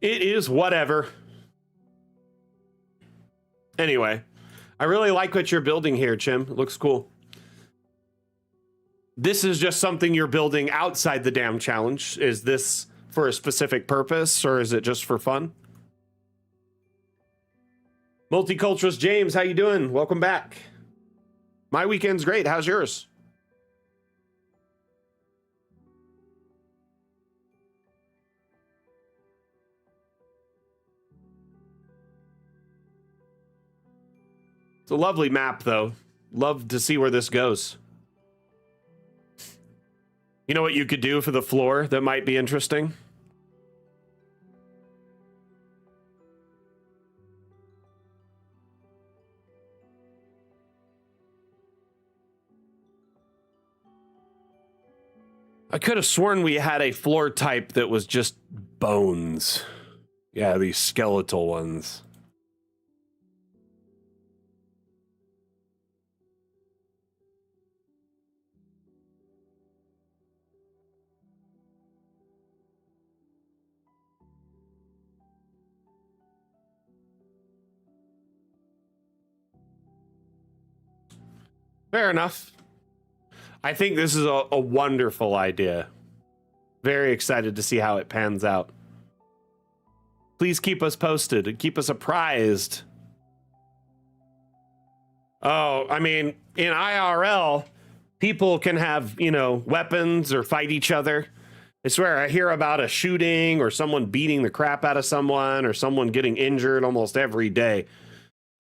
It is whatever. Anyway, I really like what you're building here, Chim. It looks cool. This is just something you're building outside the DAM challenge. Is this for a specific purpose, or is it just for fun? Multiculturalist James, how you doing? Welcome back. My weekend's great. How's yours? It's a lovely map, though. Love to see where this goes. You know what you could do for the floor that might be interesting? I could have sworn we had a floor type that was just bones. Yeah, these skeletal ones. Fair enough. I think this is a wonderful idea. Very excited to see how it pans out. Please keep us posted and keep us apprised. Oh, I mean, in IRL, people can have, weapons or fight each other. I swear, I hear about a shooting or someone beating the crap out of someone or someone getting injured almost every day.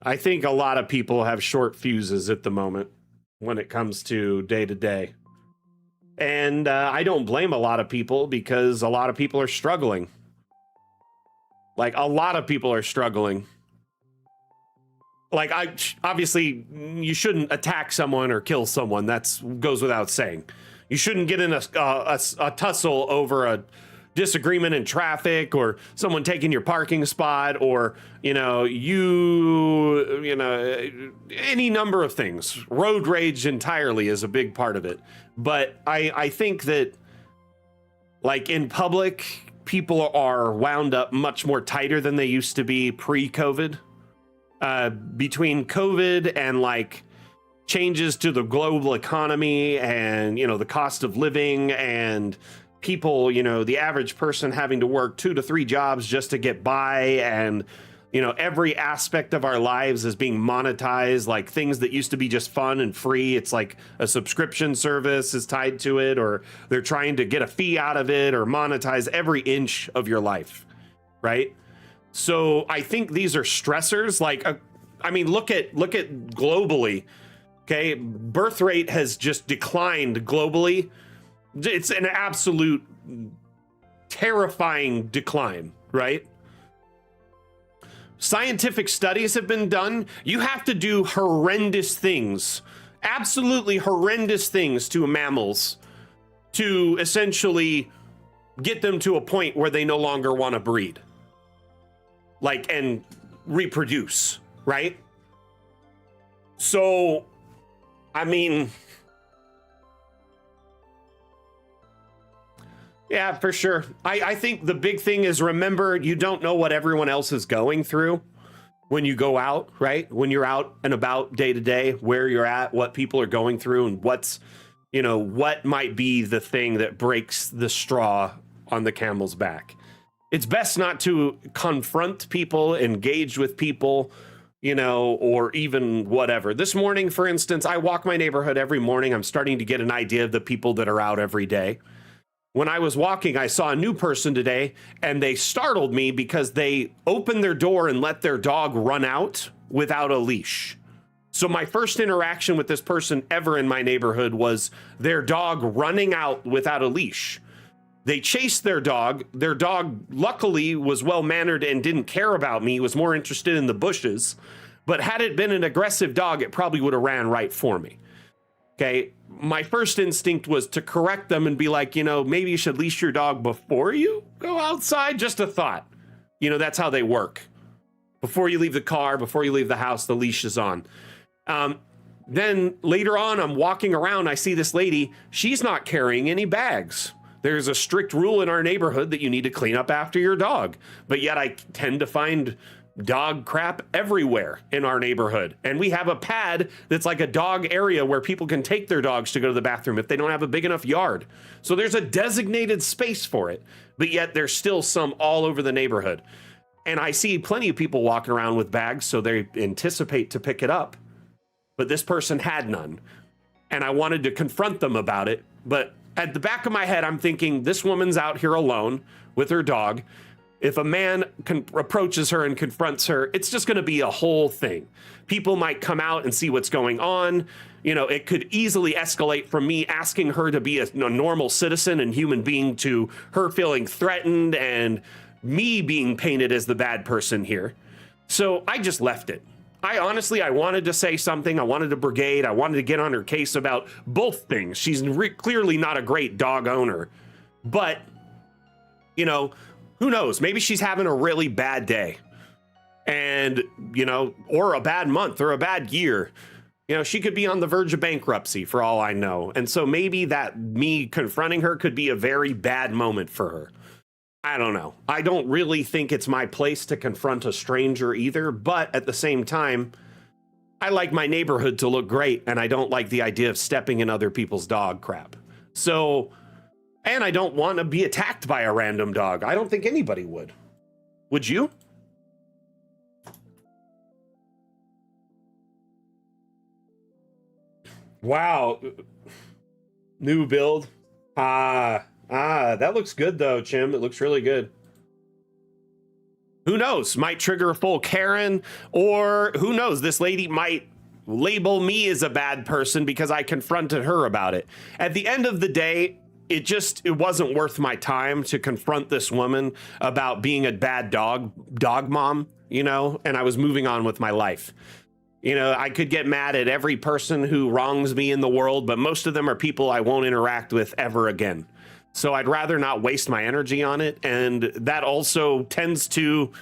I think a lot of people have short fuses at the moment when it comes to day to day. And I don't blame a lot of people, because a lot of people are struggling. Like, a lot of people are struggling. Like, obviously, you shouldn't attack someone or kill someone. That goes without saying. You shouldn't get in a tussle over a disagreement in traffic, or someone taking your parking spot, or any number of things. Road rage entirely is a big part of it. But I think that, like, in public, people are wound up much more tighter than they used to be pre-COVID. Between COVID and like changes to the global economy and the cost of living, and people, the average person having to work 2 to 3 jobs just to get by, and every aspect of our lives is being monetized. Like, things that used to be just fun and free, it's like a subscription service is tied to it, or they're trying to get a fee out of it or monetize every inch of your life, right? So I think these are stressors. Like, I mean, look at globally. Okay, birth rate has just declined globally. It's an absolute terrifying decline, right? Scientific studies have been done. You have to do horrendous things, absolutely horrendous things to mammals to essentially get them to a point where they no longer want to breed, like, and reproduce, right? So, I mean, yeah, for sure. I think the big thing is, remember, you don't know what everyone else is going through when you go out, right? When you're out and about day to day, where you're at, what people are going through, and what's, you know, what might be the thing that breaks the straw on the camel's back. It's best not to confront people, engage with people, you know, or even whatever. This morning, for instance, I walk my neighborhood every morning. I'm starting to get an idea of the people that are out every day. When I was walking, I saw a new person today, and they startled me because they opened their door and let their dog run out without a leash. So my first interaction with this person ever in my neighborhood was their dog running out without a leash. They chased their dog. Their dog, luckily, was well-mannered and didn't care about me. He was more interested in the bushes. But had it been an aggressive dog, it probably would have ran right for me. Okay, my first instinct was to correct them and be like, you know, maybe you should leash your dog before you go outside. Just a thought. You know, that's how they work. Before you leave the car, before you leave the house, the leash is on. Then later on, I'm walking around. I see this lady. She's not carrying any bags. There's a strict rule in our neighborhood that you need to clean up after your dog. But yet I tend to find dog crap everywhere in our neighborhood. And we have a pad that's like a dog area where people can take their dogs to go to the bathroom if they don't have a big enough yard. So there's a designated space for it. But yet there's still some all over the neighborhood. And I see plenty of people walking around with bags, so they anticipate to pick it up. But this person had none. And I wanted to confront them about it. But at the back of my head, I'm thinking, this woman's out here alone with her dog. If a man approaches her and confronts her, it's just going to be a whole thing. People might come out and see what's going on. You know, it could easily escalate from me asking her to be a normal citizen and human being to her feeling threatened and me being painted as the bad person here. So I just left it. I wanted to say something. I wanted to brigade. I wanted to get on her case about both things. She's clearly not a great dog owner, but, you know, who knows? Maybe she's having a really bad day and, you know, or a bad month or a bad year. You know, she could be on the verge of bankruptcy for all I know. And so maybe that me confronting her could be a very bad moment for her. I don't know. I don't really think it's my place to confront a stranger either, but at the same time, I like my neighborhood to look great, and I don't like the idea of stepping in other people's dog crap. So, and I don't want to be attacked by a random dog. I don't think anybody would. Would you? Wow. New build. That looks good though, Chim. It looks really good. Who knows? Might trigger a full Karen, or who knows? This lady might label me as a bad person because I confronted her about it. At the end of the day, it wasn't worth my time to confront this woman about being a bad dog mom, you know, and I was moving on with my life. You know, I could get mad at every person who wrongs me in the world, but most of them are people I won't interact with ever again. So I'd rather not waste my energy on it. And that also tends to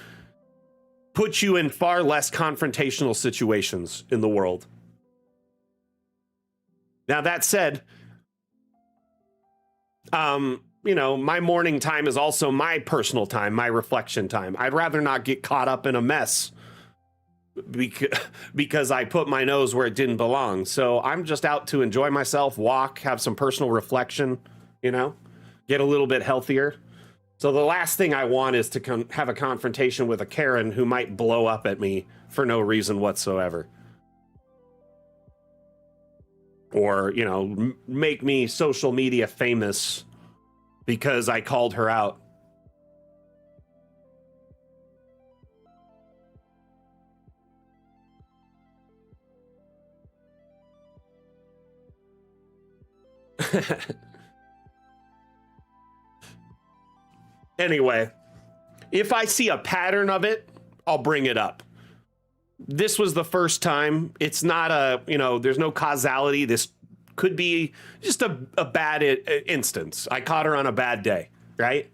put you in far less confrontational situations in the world. Now, that said, you know, my morning time is also my personal time, my reflection time. I'd rather not get caught up in a mess because I put my nose where it didn't belong. So I'm just out to enjoy myself, walk, have some personal reflection, you know, get a little bit healthier. So the last thing I want is to have a confrontation with a Karen who might blow up at me for no reason whatsoever. Or, you know, make me social media famous because I called her out. Anyway, if I see a pattern of it, I'll bring it up. This was the first time. It's not a, there's no causality. This could be just a bad instance. I caught her on a bad day, right?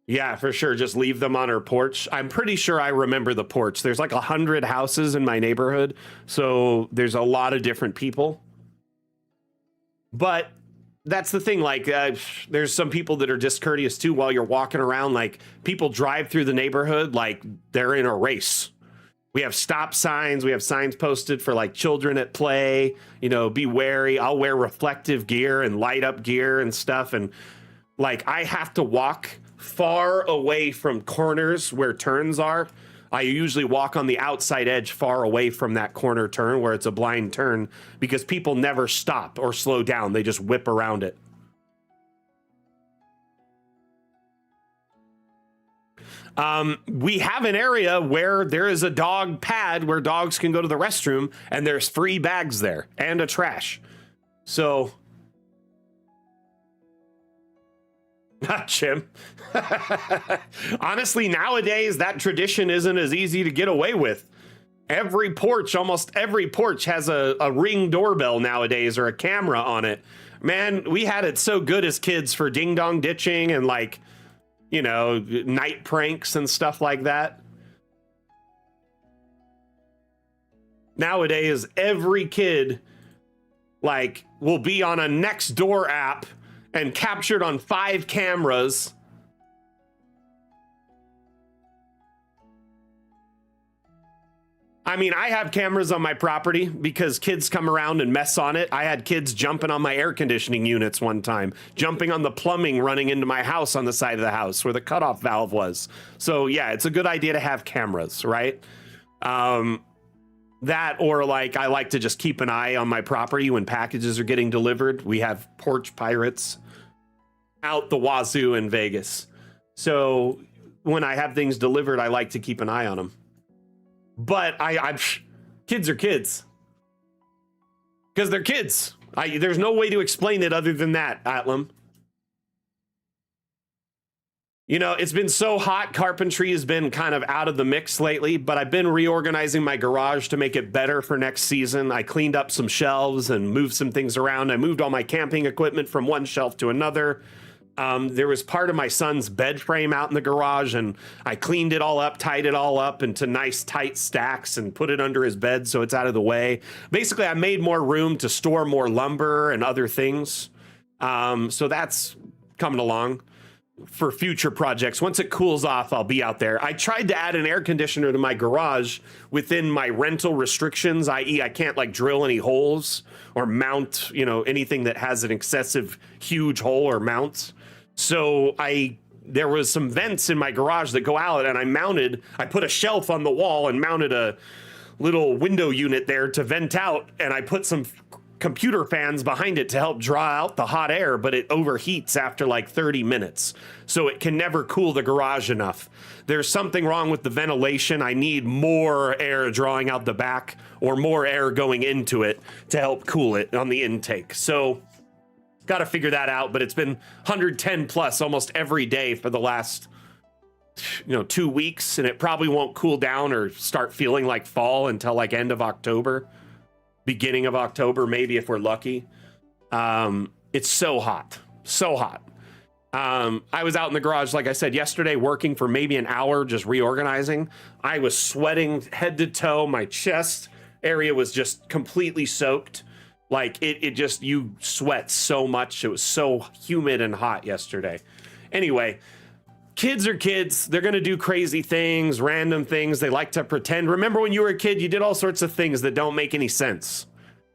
Yeah, for sure. Just leave them on her porch. I'm pretty sure I remember the porch. There's like 100 houses in my neighborhood, so there's a lot of different people. But that's the thing. Like, there's some people that are discourteous too while you're walking around. Like, people drive through the neighborhood like they're in a race. We have stop signs. We have signs posted for like children at play. Be wary. I'll wear reflective gear and light up gear and stuff. And like, I have to walk far away from corners where turns are. I usually walk on the outside edge far away from that corner turn where it's a blind turn, because people never stop or slow down. They just whip around it. We have an area where there is a dog pad where dogs can go to the restroom, and there's free bags there and a trash. So, not Jim. Honestly, nowadays, that tradition isn't as easy to get away with. Almost every porch has a Ring doorbell nowadays, or a camera on it. Man, we had it so good as kids for ding dong ditching and like, night pranks and stuff like that. Nowadays, every kid like will be on a Nextdoor app and captured on 5 cameras. I mean, I have cameras on my property because kids come around and mess on it. I had kids jumping on my air conditioning units one time, jumping on the plumbing running into my house on the side of the house where the cutoff valve was. So yeah, it's a good idea to have cameras, right? That, or like, I like to just keep an eye on my property when packages are getting delivered. We have porch pirates out the wazoo in Vegas. So when I have things delivered, I like to keep an eye on them. But kids are kids. Because they're kids. There's no way to explain it other than that, Atlam. It's been so hot. Carpentry has been kind of out of the mix lately, but I've been reorganizing my garage to make it better for next season. I cleaned up some shelves and moved some things around. I moved all my camping equipment from one shelf to another. There was part of my son's bed frame out in the garage, and I cleaned it all up, tied it all up into nice tight stacks and put it under his bed so it's out of the way. Basically, I made more room to store more lumber and other things. So that's coming along for future projects. Once it cools off, I'll be out there. I tried to add an air conditioner to my garage within my rental restrictions, i.e. I can't like drill any holes or mount, anything that has an excessive huge hole or mounts. So there was some vents in my garage that go out, and I put a shelf on the wall and mounted a little window unit there to vent out, and I put some computer fans behind it to help draw out the hot air, but it overheats after like 30 minutes. So it can never cool the garage enough. There's something wrong with the ventilation. I need more air drawing out the back or more air going into it to help cool it on the intake. So got to figure that out, but it's been 110 plus almost every day for the last 2 weeks, and it probably won't cool down or start feeling like fall until like end of October. Beginning of October, maybe, if we're lucky. It's so hot. I was out in the garage, like I said, yesterday, working for maybe an hour, just reorganizing. I was sweating head to toe. My chest area was just completely soaked. Like it just, you sweat so much. It was so humid and hot yesterday. Anyway, kids are kids. They're going to do crazy things, random things. They like to pretend. Remember when you were a kid, you did all sorts of things that don't make any sense.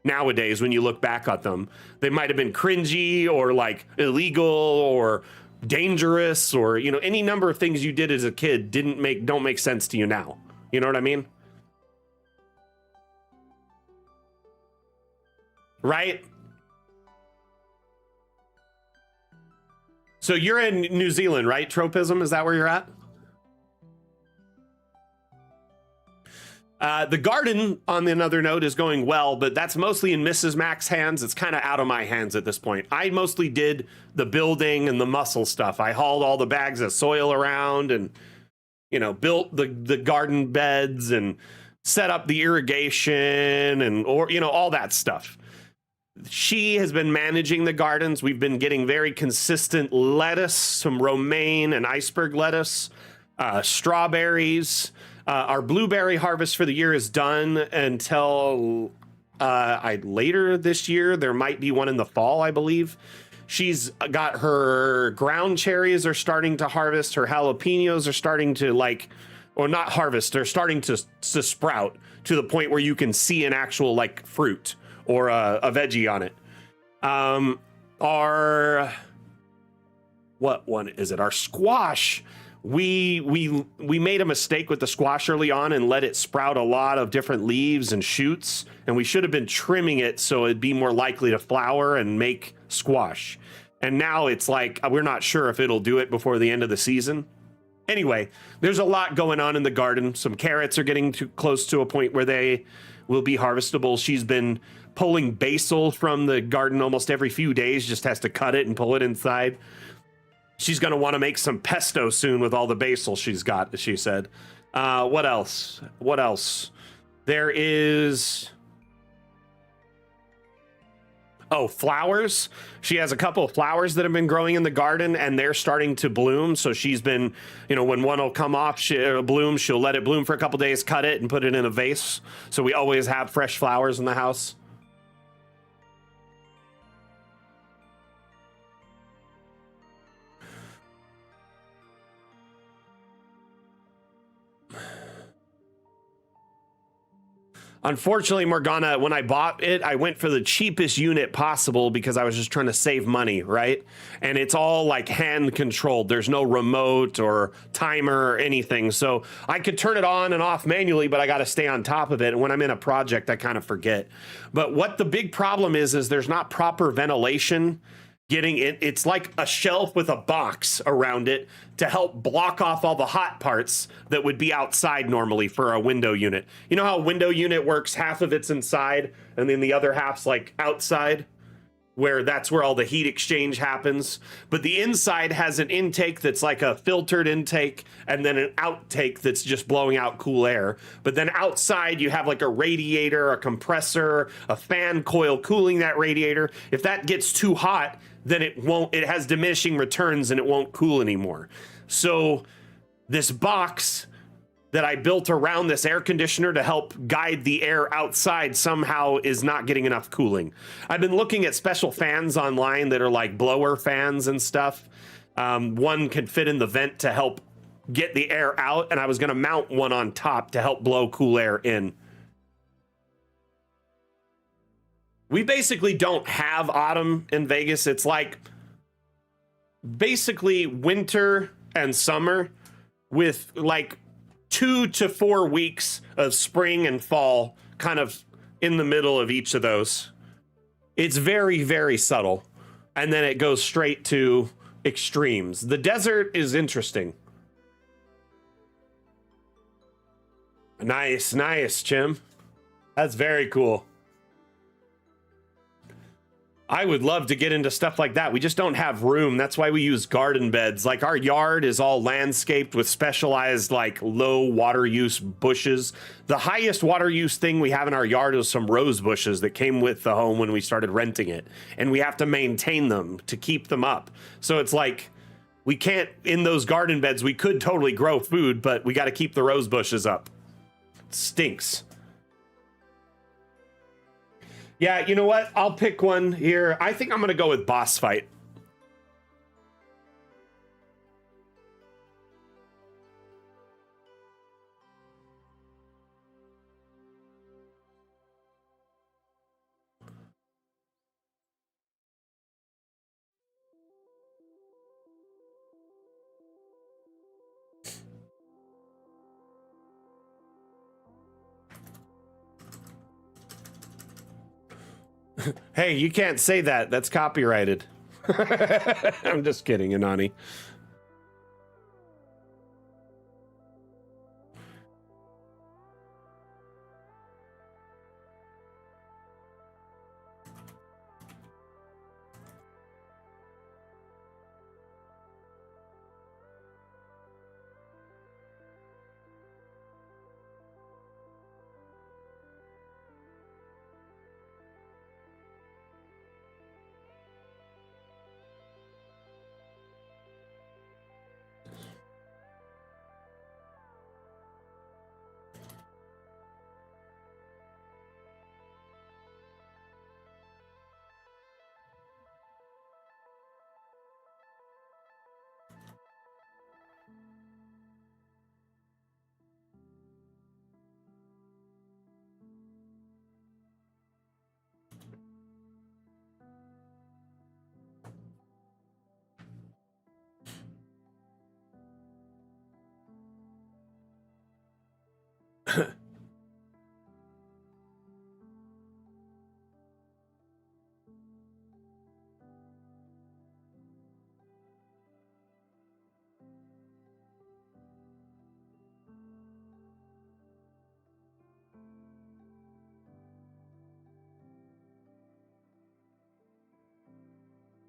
Nowadays, when you look back at them, they might have been cringy or like illegal or dangerous, or, any number of things you did as a kid don't make sense to you now. You know what I mean? Right? So you're in New Zealand, right? Tropism, is that where you're at? The garden, on another note, is going well, but that's mostly in Mrs. Mac's hands. It's kind of out of my hands at this point. I mostly did the building and the muscle stuff. I hauled all the bags of soil around and, you know, built the garden beds and set up the irrigation and, or, you know, all that stuff. She has been managing the gardens. We've been getting very consistent lettuce, some romaine and iceberg lettuce, strawberries. Our blueberry harvest for the year is done until later this year. There might be one in the fall, I believe. She's got her ground cherries are starting to harvest. Her jalapenos are starting to or not harvest. They're starting to sprout to the point where you can see an actual fruit or a veggie on it. What one is it? Our squash. We made a mistake with the squash early on and let it sprout a lot of different leaves and shoots, and we should have been trimming it so it'd be more likely to flower and make squash. And now it's we're not sure if it'll do it before the end of the season. Anyway, there's a lot going on in the garden. Some carrots are getting too close to a point where they will be harvestable. She's been pulling basil from the garden almost every few days, just has to cut it and pull it inside. She's going to want to make some pesto soon with all the basil she's got, she said. What else? What else? There is... Oh, flowers. She has a couple of flowers that have been growing in the garden, and they're starting to bloom. So she's been, when one will come off, she'll bloom, she'll let it bloom for a couple days, cut it, and put it in a vase. So we always have fresh flowers in the house. Unfortunately, Morgana, when I bought it, I went for the cheapest unit possible because I was just trying to save money, right? And it's all hand controlled. There's no remote or timer or anything. So I could turn it on and off manually, but I got to stay on top of it. And when I'm in a project, I kind of forget. But what the big problem is there's not proper ventilation getting it. It's like a shelf with a box around it to help block off all the hot parts that would be outside normally for a window unit. You know how a window unit works? Half of it's inside and then the other half's outside, where that's where all the heat exchange happens. But the inside has an intake that's like a filtered intake and then an outtake that's just blowing out cool air. But then outside you have a radiator, a compressor, a fan coil cooling that radiator. If that gets too hot, then it has diminishing returns and it won't cool anymore. So this box that I built around this air conditioner to help guide the air outside somehow is not getting enough cooling. I've been looking at special fans online that are blower fans and stuff. One can fit in the vent to help get the air out, and I was going to mount one on top to help blow cool air in. We basically don't have autumn in Vegas. It's basically winter and summer with 2 to 4 weeks of spring and fall kind of in the middle of each of those. It's very, very subtle. And then it goes straight to extremes. The desert is interesting. Nice, nice, Chim. That's very cool. I would love to get into stuff like that. We just don't have room. That's why we use garden beds. Our yard is all landscaped with specialized low water use bushes. The highest water use thing we have in our yard is some rose bushes that came with the home when we started renting it. And we have to maintain them to keep them up. So it's we can't, in those garden beds, we could totally grow food, but we got to keep the rose bushes up. It stinks. Yeah, you know what? I'll pick one here. I think I'm going to go with boss fight. Hey, you can't say that. That's copyrighted. I'm just kidding, Inani.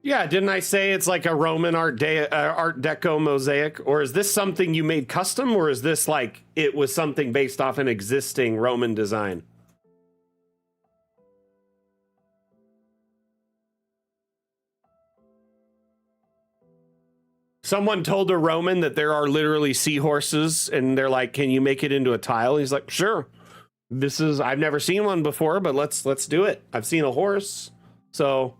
Yeah, didn't I say it's like a Roman Art Deco mosaic? Or is this something you made custom, or is this like it was something based off an existing Roman design? Someone told a Roman that there are literally seahorses, and they're like, "Can you make it into a tile?" He's like, "Sure. I've never seen one before, but let's do it. I've seen a horse." So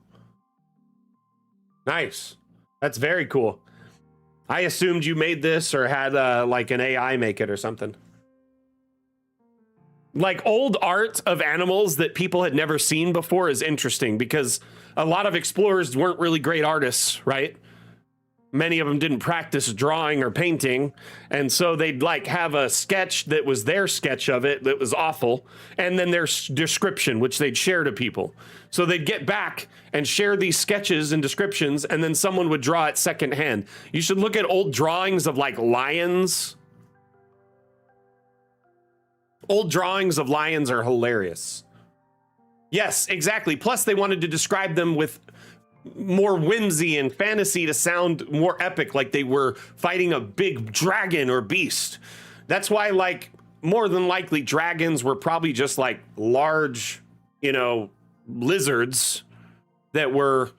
nice. That's very cool. I assumed you made this or had like an AI make it or something. Like old art of animals that people had never seen before is interesting because a lot of explorers weren't really great artists, right? Many of them didn't practice drawing or painting, and so they'd like have a sketch that was their sketch of it that was awful, and then their description, which they'd share to people. So they'd get back and share these sketches and descriptions, and then someone would draw it secondhand. You should look at old drawings of like lions. Old drawings of lions are hilarious. Yes, exactly. Plus, they wanted to describe them with more whimsy and fantasy to sound more epic, like they were fighting a big dragon or beast. That's why, like, more than likely, dragons were probably just like large, lizards that were,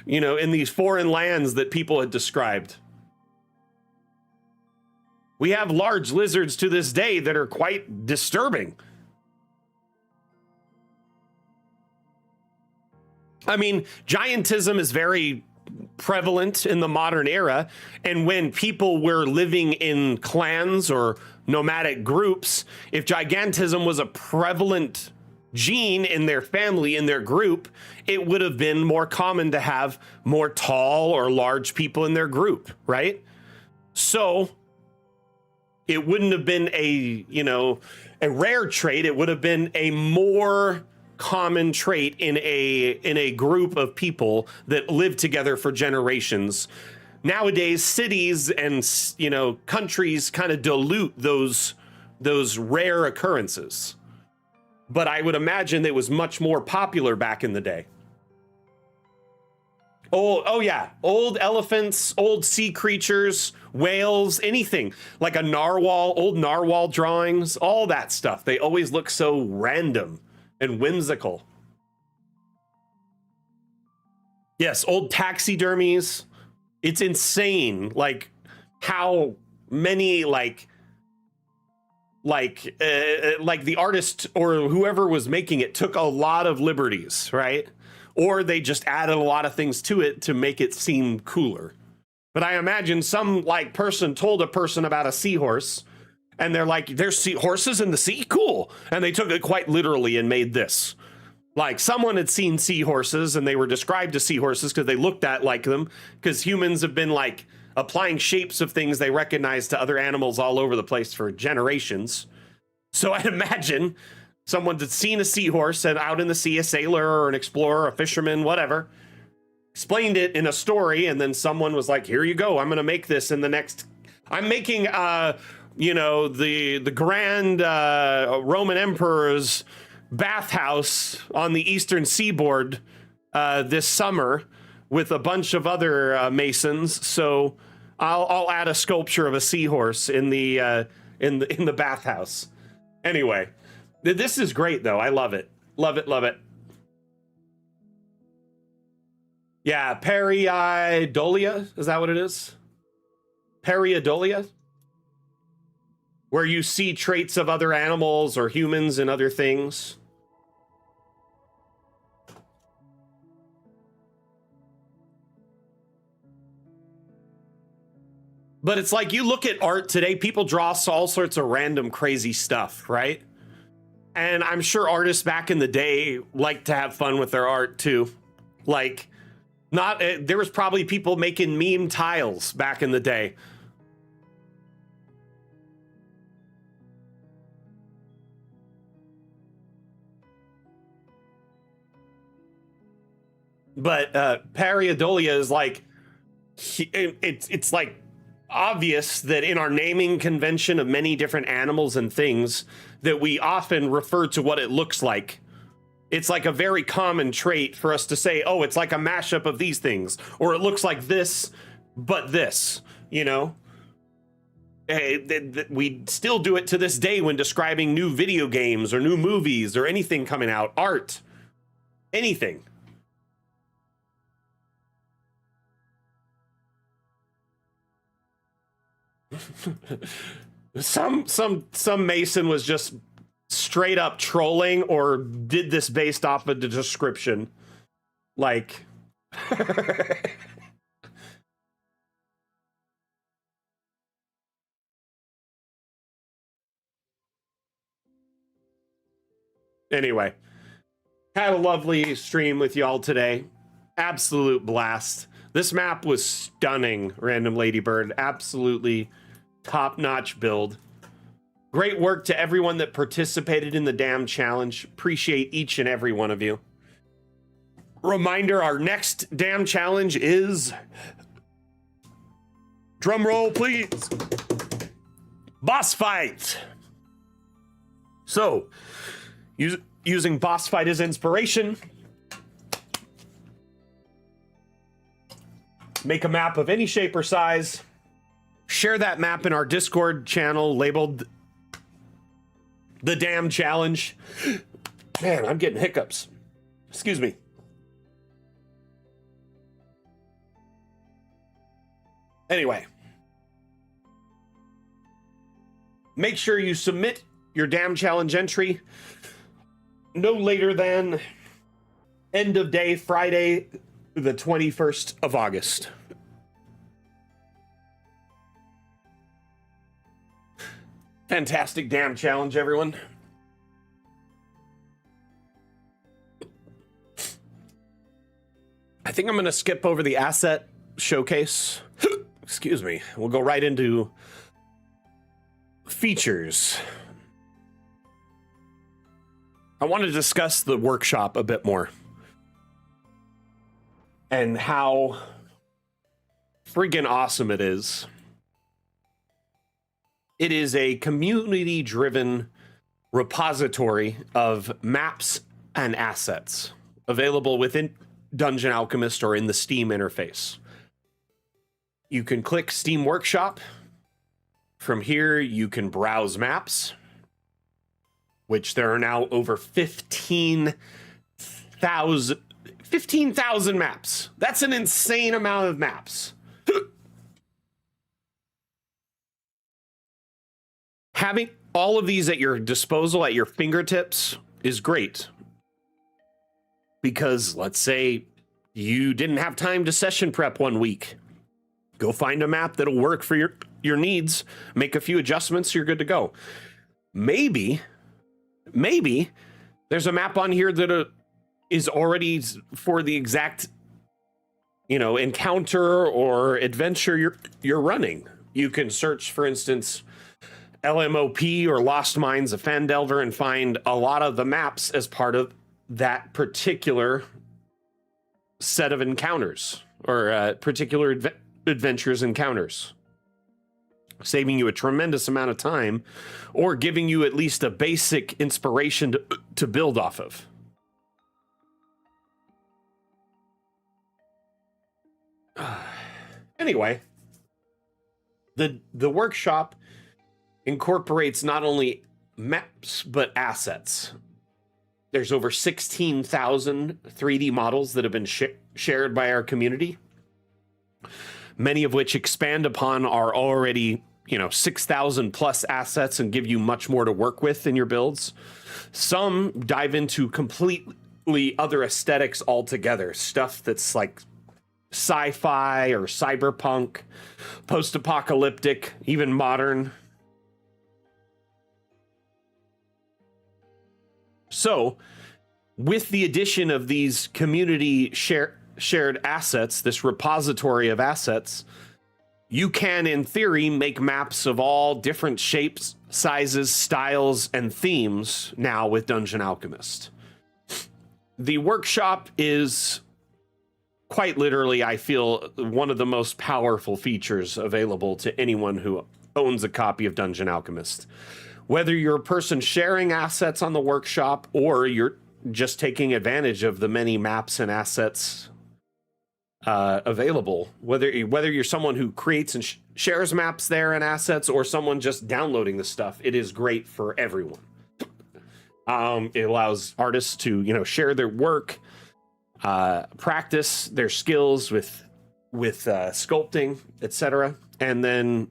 in these foreign lands that people had described. We have large lizards to this day that are quite disturbing. I mean, giantism is very prevalent in the modern era. And when people were living in clans or nomadic groups, if gigantism was a prevalent gene in their family, in their group, it would have been more common to have more tall or large people in their group, right? So it wouldn't have been a rare trait. It would have been a more common trait in a group of people that lived together for generations. Nowadays, cities and countries kind of dilute those rare occurrences. But I would imagine it was much more popular back in the day. Oh yeah, old elephants, old sea creatures, whales, anything like a narwhal, old narwhal drawings, all that stuff. They always look so random and whimsical. Yes, old taxidermies. It's insane, like how many like the artist or whoever was making it took a lot of liberties, right? Or they just added a lot of things to it to make it seem cooler. But I imagine some like person told a person about a seahorse, and they're like, "There's horses in the sea? Cool." And they took it quite literally and made this. Like someone had seen seahorses and they were described as seahorses because they looked at like them, because humans have been like applying shapes of things they recognize to other animals all over the place for generations. So I'd imagine someone had seen a seahorse and out in the sea, a sailor or an explorer, a fisherman, whatever, explained it in a story, and then someone was like, "Here you go, I'm going to make this in the next, I'm making the grand Roman emperor's bathhouse on the eastern seaboard this summer with a bunch of other masons, so I'll add a sculpture of a seahorse in the bathhouse." Anyway, this is great though. I love it. Love it, love it. Yeah, pareidolia, is that what it is? Pareidolia? Where you see traits of other animals or humans and other things. But it's like you look at art today, people draw all sorts of random crazy stuff, right? And I'm sure artists back in the day liked to have fun with their art too. Like, there was probably people making meme tiles back in the day. But pareidolia is like, it's like obvious that in our naming convention of many different animals and things that we often refer to what it looks like It's like a very common trait for us to say, oh, it's like a mashup of these things, or it looks like this, but this, you know? We still do it to this day when describing new video games or new movies or anything coming out, art, anything. Some Mason was just straight up trolling or did this based off of the description. Like anyway, had a lovely stream with y'all today. Absolute blast. This map was stunning, Random Ladybird. Absolutely top-notch build. Great work to everyone that participated in the DAM challenge. Appreciate each and every one of you. Reminder, our next DAM challenge is... drum roll, please. Boss fight. So, using boss fight as inspiration, make a map of any shape or size. Share that map in our Discord channel labeled the DAM challenge. Man, I'm getting hiccups. Excuse me. Anyway, make sure you submit your DAM challenge entry no later than end of day Friday, the 21st of August. Fantastic DAM challenge, everyone. I think I'm going to skip over the asset showcase. Excuse me. We'll go right into features. I want to discuss the workshop a bit more and how friggin' awesome it is. It is a community-driven repository of maps and assets available within Dungeon Alchemist or in the Steam interface. You can click Steam Workshop. From here, you can browse maps, which there are now over 15,000 maps. That's an insane amount of maps. Having all of these at your disposal, at your fingertips, is great. Because let's say you didn't have time to session prep one week. Go find a map that'll work for your needs, make a few adjustments, you're good to go. Maybe there's a map on here that is already for the exact, encounter or adventure you're running. You can search, for instance, LMOP or Lost Mines of Phandelver and find a lot of the maps as part of that particular set of encounters or particular adventures encounters, saving you a tremendous amount of time or giving you at least a basic inspiration to build off of. Anyway, the workshop incorporates not only maps but assets. There's over 16,000 3D models that have been shared by our community, many of which expand upon our already 6,000 plus assets and give you much more to work with in your builds. Some dive into completely other aesthetics altogether, stuff that's like sci-fi or cyberpunk, post-apocalyptic, even modern. So, with the addition of these community shared assets, this repository of assets, you can, in theory, make maps of all different shapes, sizes, styles, and themes now with Dungeon Alchemist. The workshop is quite literally, I feel, one of the most powerful features available to anyone who owns a copy of Dungeon Alchemist. Whether you're a person sharing assets on the workshop or you're just taking advantage of the many maps and assets available. Whether you're someone who creates and shares maps there and assets, or someone just downloading the stuff, it is great for everyone. It allows artists to share their work, practice their skills with sculpting, etc., and then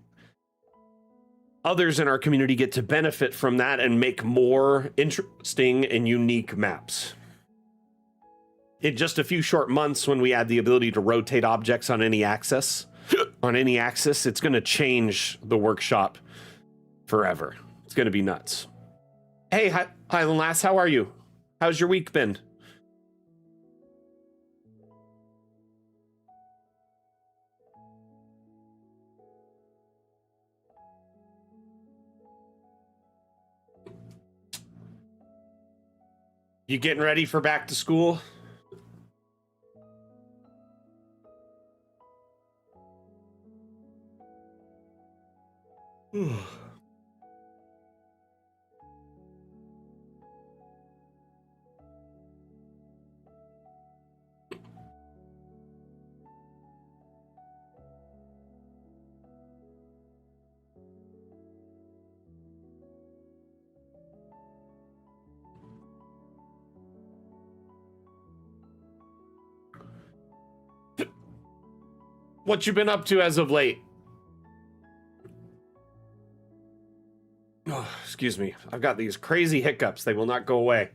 others in our community get to benefit from that and make more interesting and unique maps. In just a few short months, when we add the ability to rotate objects on any axis, it's going to change the workshop forever. It's going to be nuts. Hey, Highland Lass, how are you? How's your week been? You getting ready for back to school? What you been up to as of late? Oh, excuse me. I've got these crazy hiccups. They will not go away.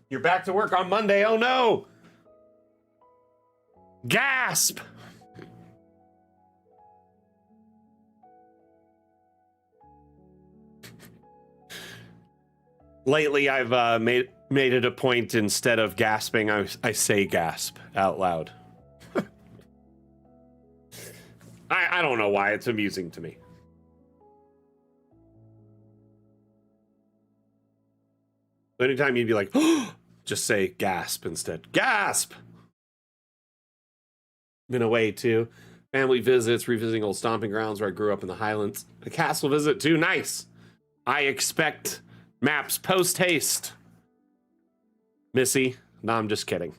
You're back to work on Monday. Oh no! Gasp! Lately, I've made it a point, instead of gasping, I say gasp out loud. I don't know why. It's amusing to me. Anytime you'd be like, oh, just say gasp instead. Gasp! Been away too. Family visits, revisiting old stomping grounds where I grew up in the Highlands. A castle visit too. Nice. I expect maps post haste. Missy. No, I'm just kidding.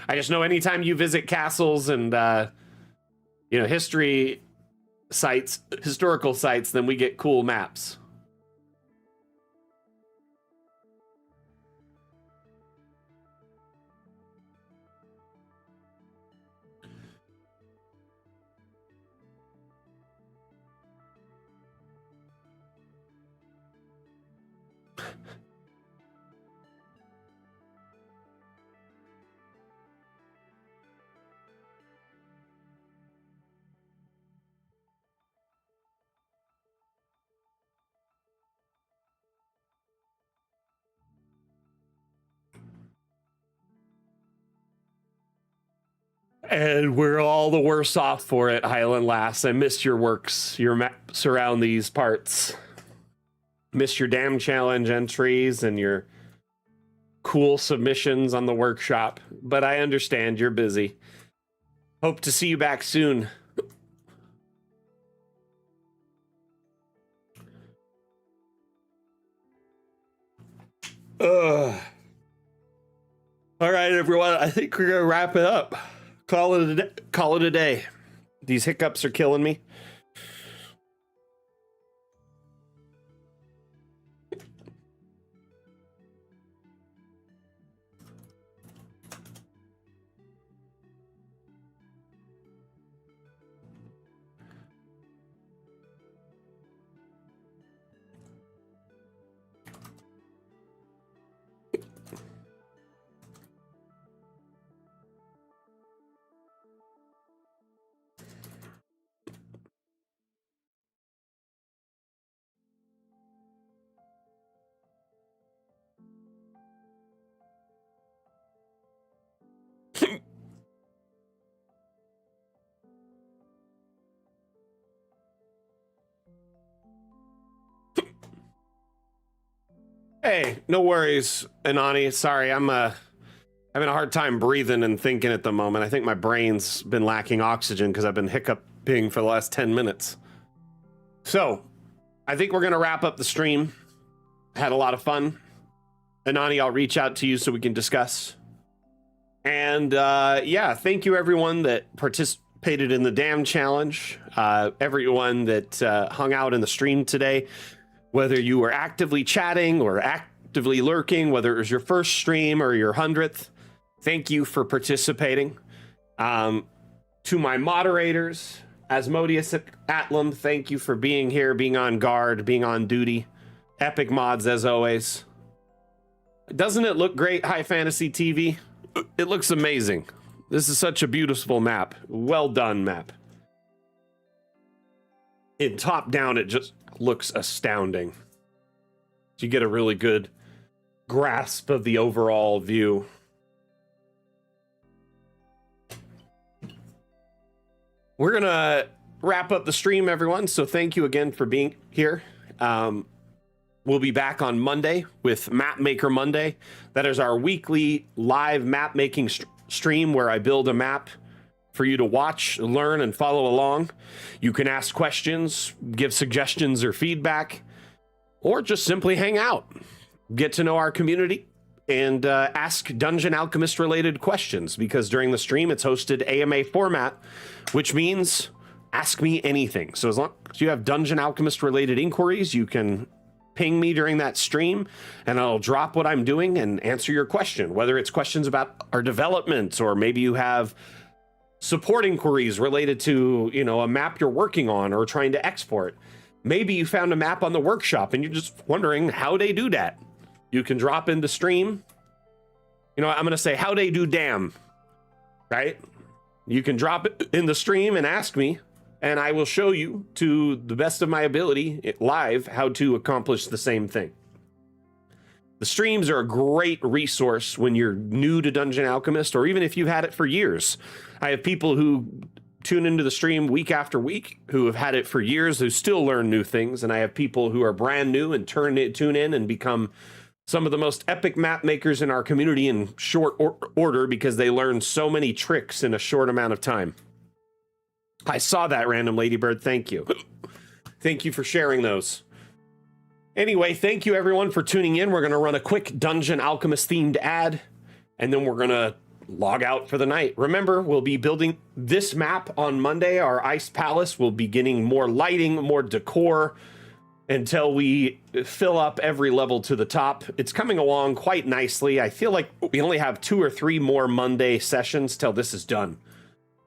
I just know anytime you visit castles and historical sites, then we get cool maps. And we're all the worse off for it, Highland Lass. I missed your works, your maps around these parts. Missed your dam challenge entries and your cool submissions on the workshop. But I understand you're busy. Hope to see you back soon. All right, everyone. I think we're going to wrap it up. Call it a day. These hiccups are killing me. Hey, no worries, Anani. Sorry, I'm Having a hard time breathing and thinking at the moment. I think my brain's been lacking oxygen because I've been hiccuping for the last 10 minutes. So, I think we're going to wrap up the stream. Had a lot of fun. Anani, I'll reach out to you so we can discuss. And yeah, thank you everyone that participated in the DAM challenge. Everyone that hung out in the stream today. Whether you were actively chatting or actively lurking, whether it was your first stream or your 100th, thank you for participating. To my moderators, Asmodeus Atlam, thank you for being here, being on guard, being on duty. Epic mods as always. Doesn't it look great, High Fantasy TV? It looks amazing. This is such a beautiful map. Well done map. In top down, it just looks astounding. You get a really good grasp of the overall view. We're gonna wrap up the stream, everyone. So thank you again for being here. We'll be back on Monday with Mapmaker Monday. That is our weekly live map making stream where I build a map for you to watch, learn, and follow along. You can ask questions, give suggestions or feedback, or just simply hang out, get to know our community, and ask Dungeon Alchemist related questions, because during the stream it's hosted AMA format, which means ask me anything. So as long as you have Dungeon Alchemist related inquiries, you can ping me during that stream and I'll drop what I'm doing and answer your question, whether it's questions about our development, or maybe you have support inquiries related to, you know, a map you're working on or trying to export. Maybe you found a map on the workshop and you're just wondering how they do that. You can drop in the stream. You know, I'm going to say how they do DAM, right? You can drop it in the stream and ask me, and I will show you to the best of my ability live how to accomplish the same thing. The streams are a great resource when you're new to Dungeon Alchemist, or even if you've had it for years. I have people who tune into the stream week after week who have had it for years, who still learn new things, and I have people who are brand new and tune in and become some of the most epic map makers in our community in short order because they learn so many tricks in a short amount of time. I saw that, Random Ladybird. Thank you. Thank you for sharing those. Anyway, thank you everyone for tuning in. We're going to run a quick Dungeon Alchemist themed ad, and then we're going to log out for the night. Remember, we'll be building this map on Monday. Our Ice Palace will be getting more lighting, more decor, until we fill up every level to the top. It's coming along quite nicely. I feel like we only have 2 or 3 more Monday sessions till this is done.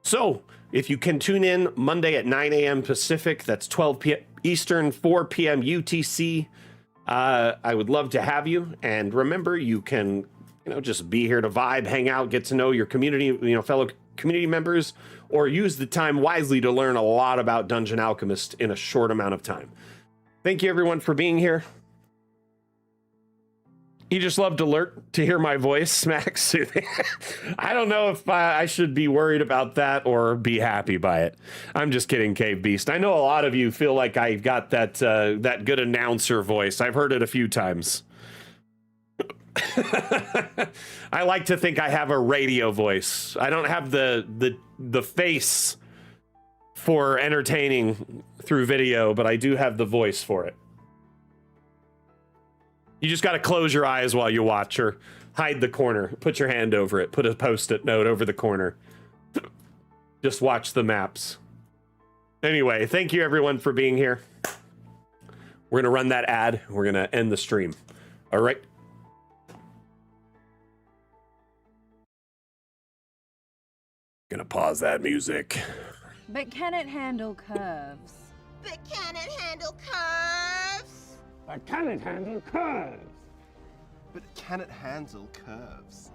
So if you can tune in Monday at 9 a.m. Pacific, that's 12 p.m. Eastern, 4 p.m. UTC, I would love to have you. And remember, you can, you know, just be here to vibe, hang out, get to know your community, you know, fellow community members, or use the time wisely to learn a lot about Dungeon Alchemist in a short amount of time. Thank you everyone for being here. You just love to hear my voice, Max. I don't know if I should be worried about that or be happy by it. I'm just kidding, Cave Beast. I know a lot of you feel like I've got that that good announcer voice. I've heard it a few times. I like to think I have a radio voice. I don't have the face for entertaining through video, but I do have the voice for it. You just got to close your eyes while you watch, or hide the corner. Put your hand over it. Put a post-it note over the corner. Just watch the maps. Anyway, thank you everyone for being here. We're going to run that ad. We're going to end the stream. All right. Gonna pause that music. But can it handle curves? But can it handle curves? But can it handle curves? But can it handle curves?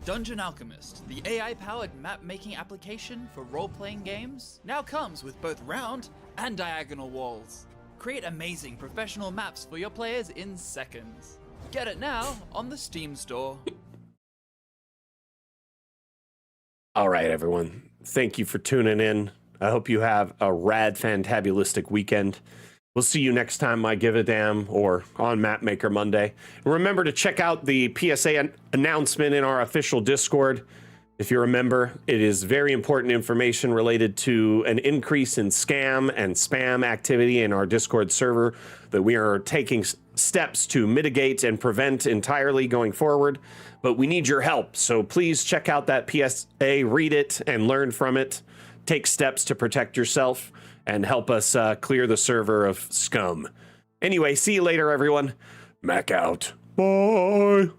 Dungeon Alchemist, the AI-powered map-making application for role-playing games, now comes with both round and diagonal walls. Create amazing professional maps for your players in seconds. Get it now on the Steam store. All right, everyone. Thank you for tuning in. I hope you have a rad, fantabulistic weekend. We'll see you next time I Give a Damn or on Mapmaker Monday. Remember to check out the PSA announcement in our official Discord. If you remember, it is very important information related to an increase in scam and spam activity in our Discord server that we are taking steps to mitigate and prevent entirely going forward. But we need your help, so please check out that PSA, read it, and learn from it. Take steps to protect yourself and help us clear the server of scum. Anyway, see you later, everyone. Mac out. Bye.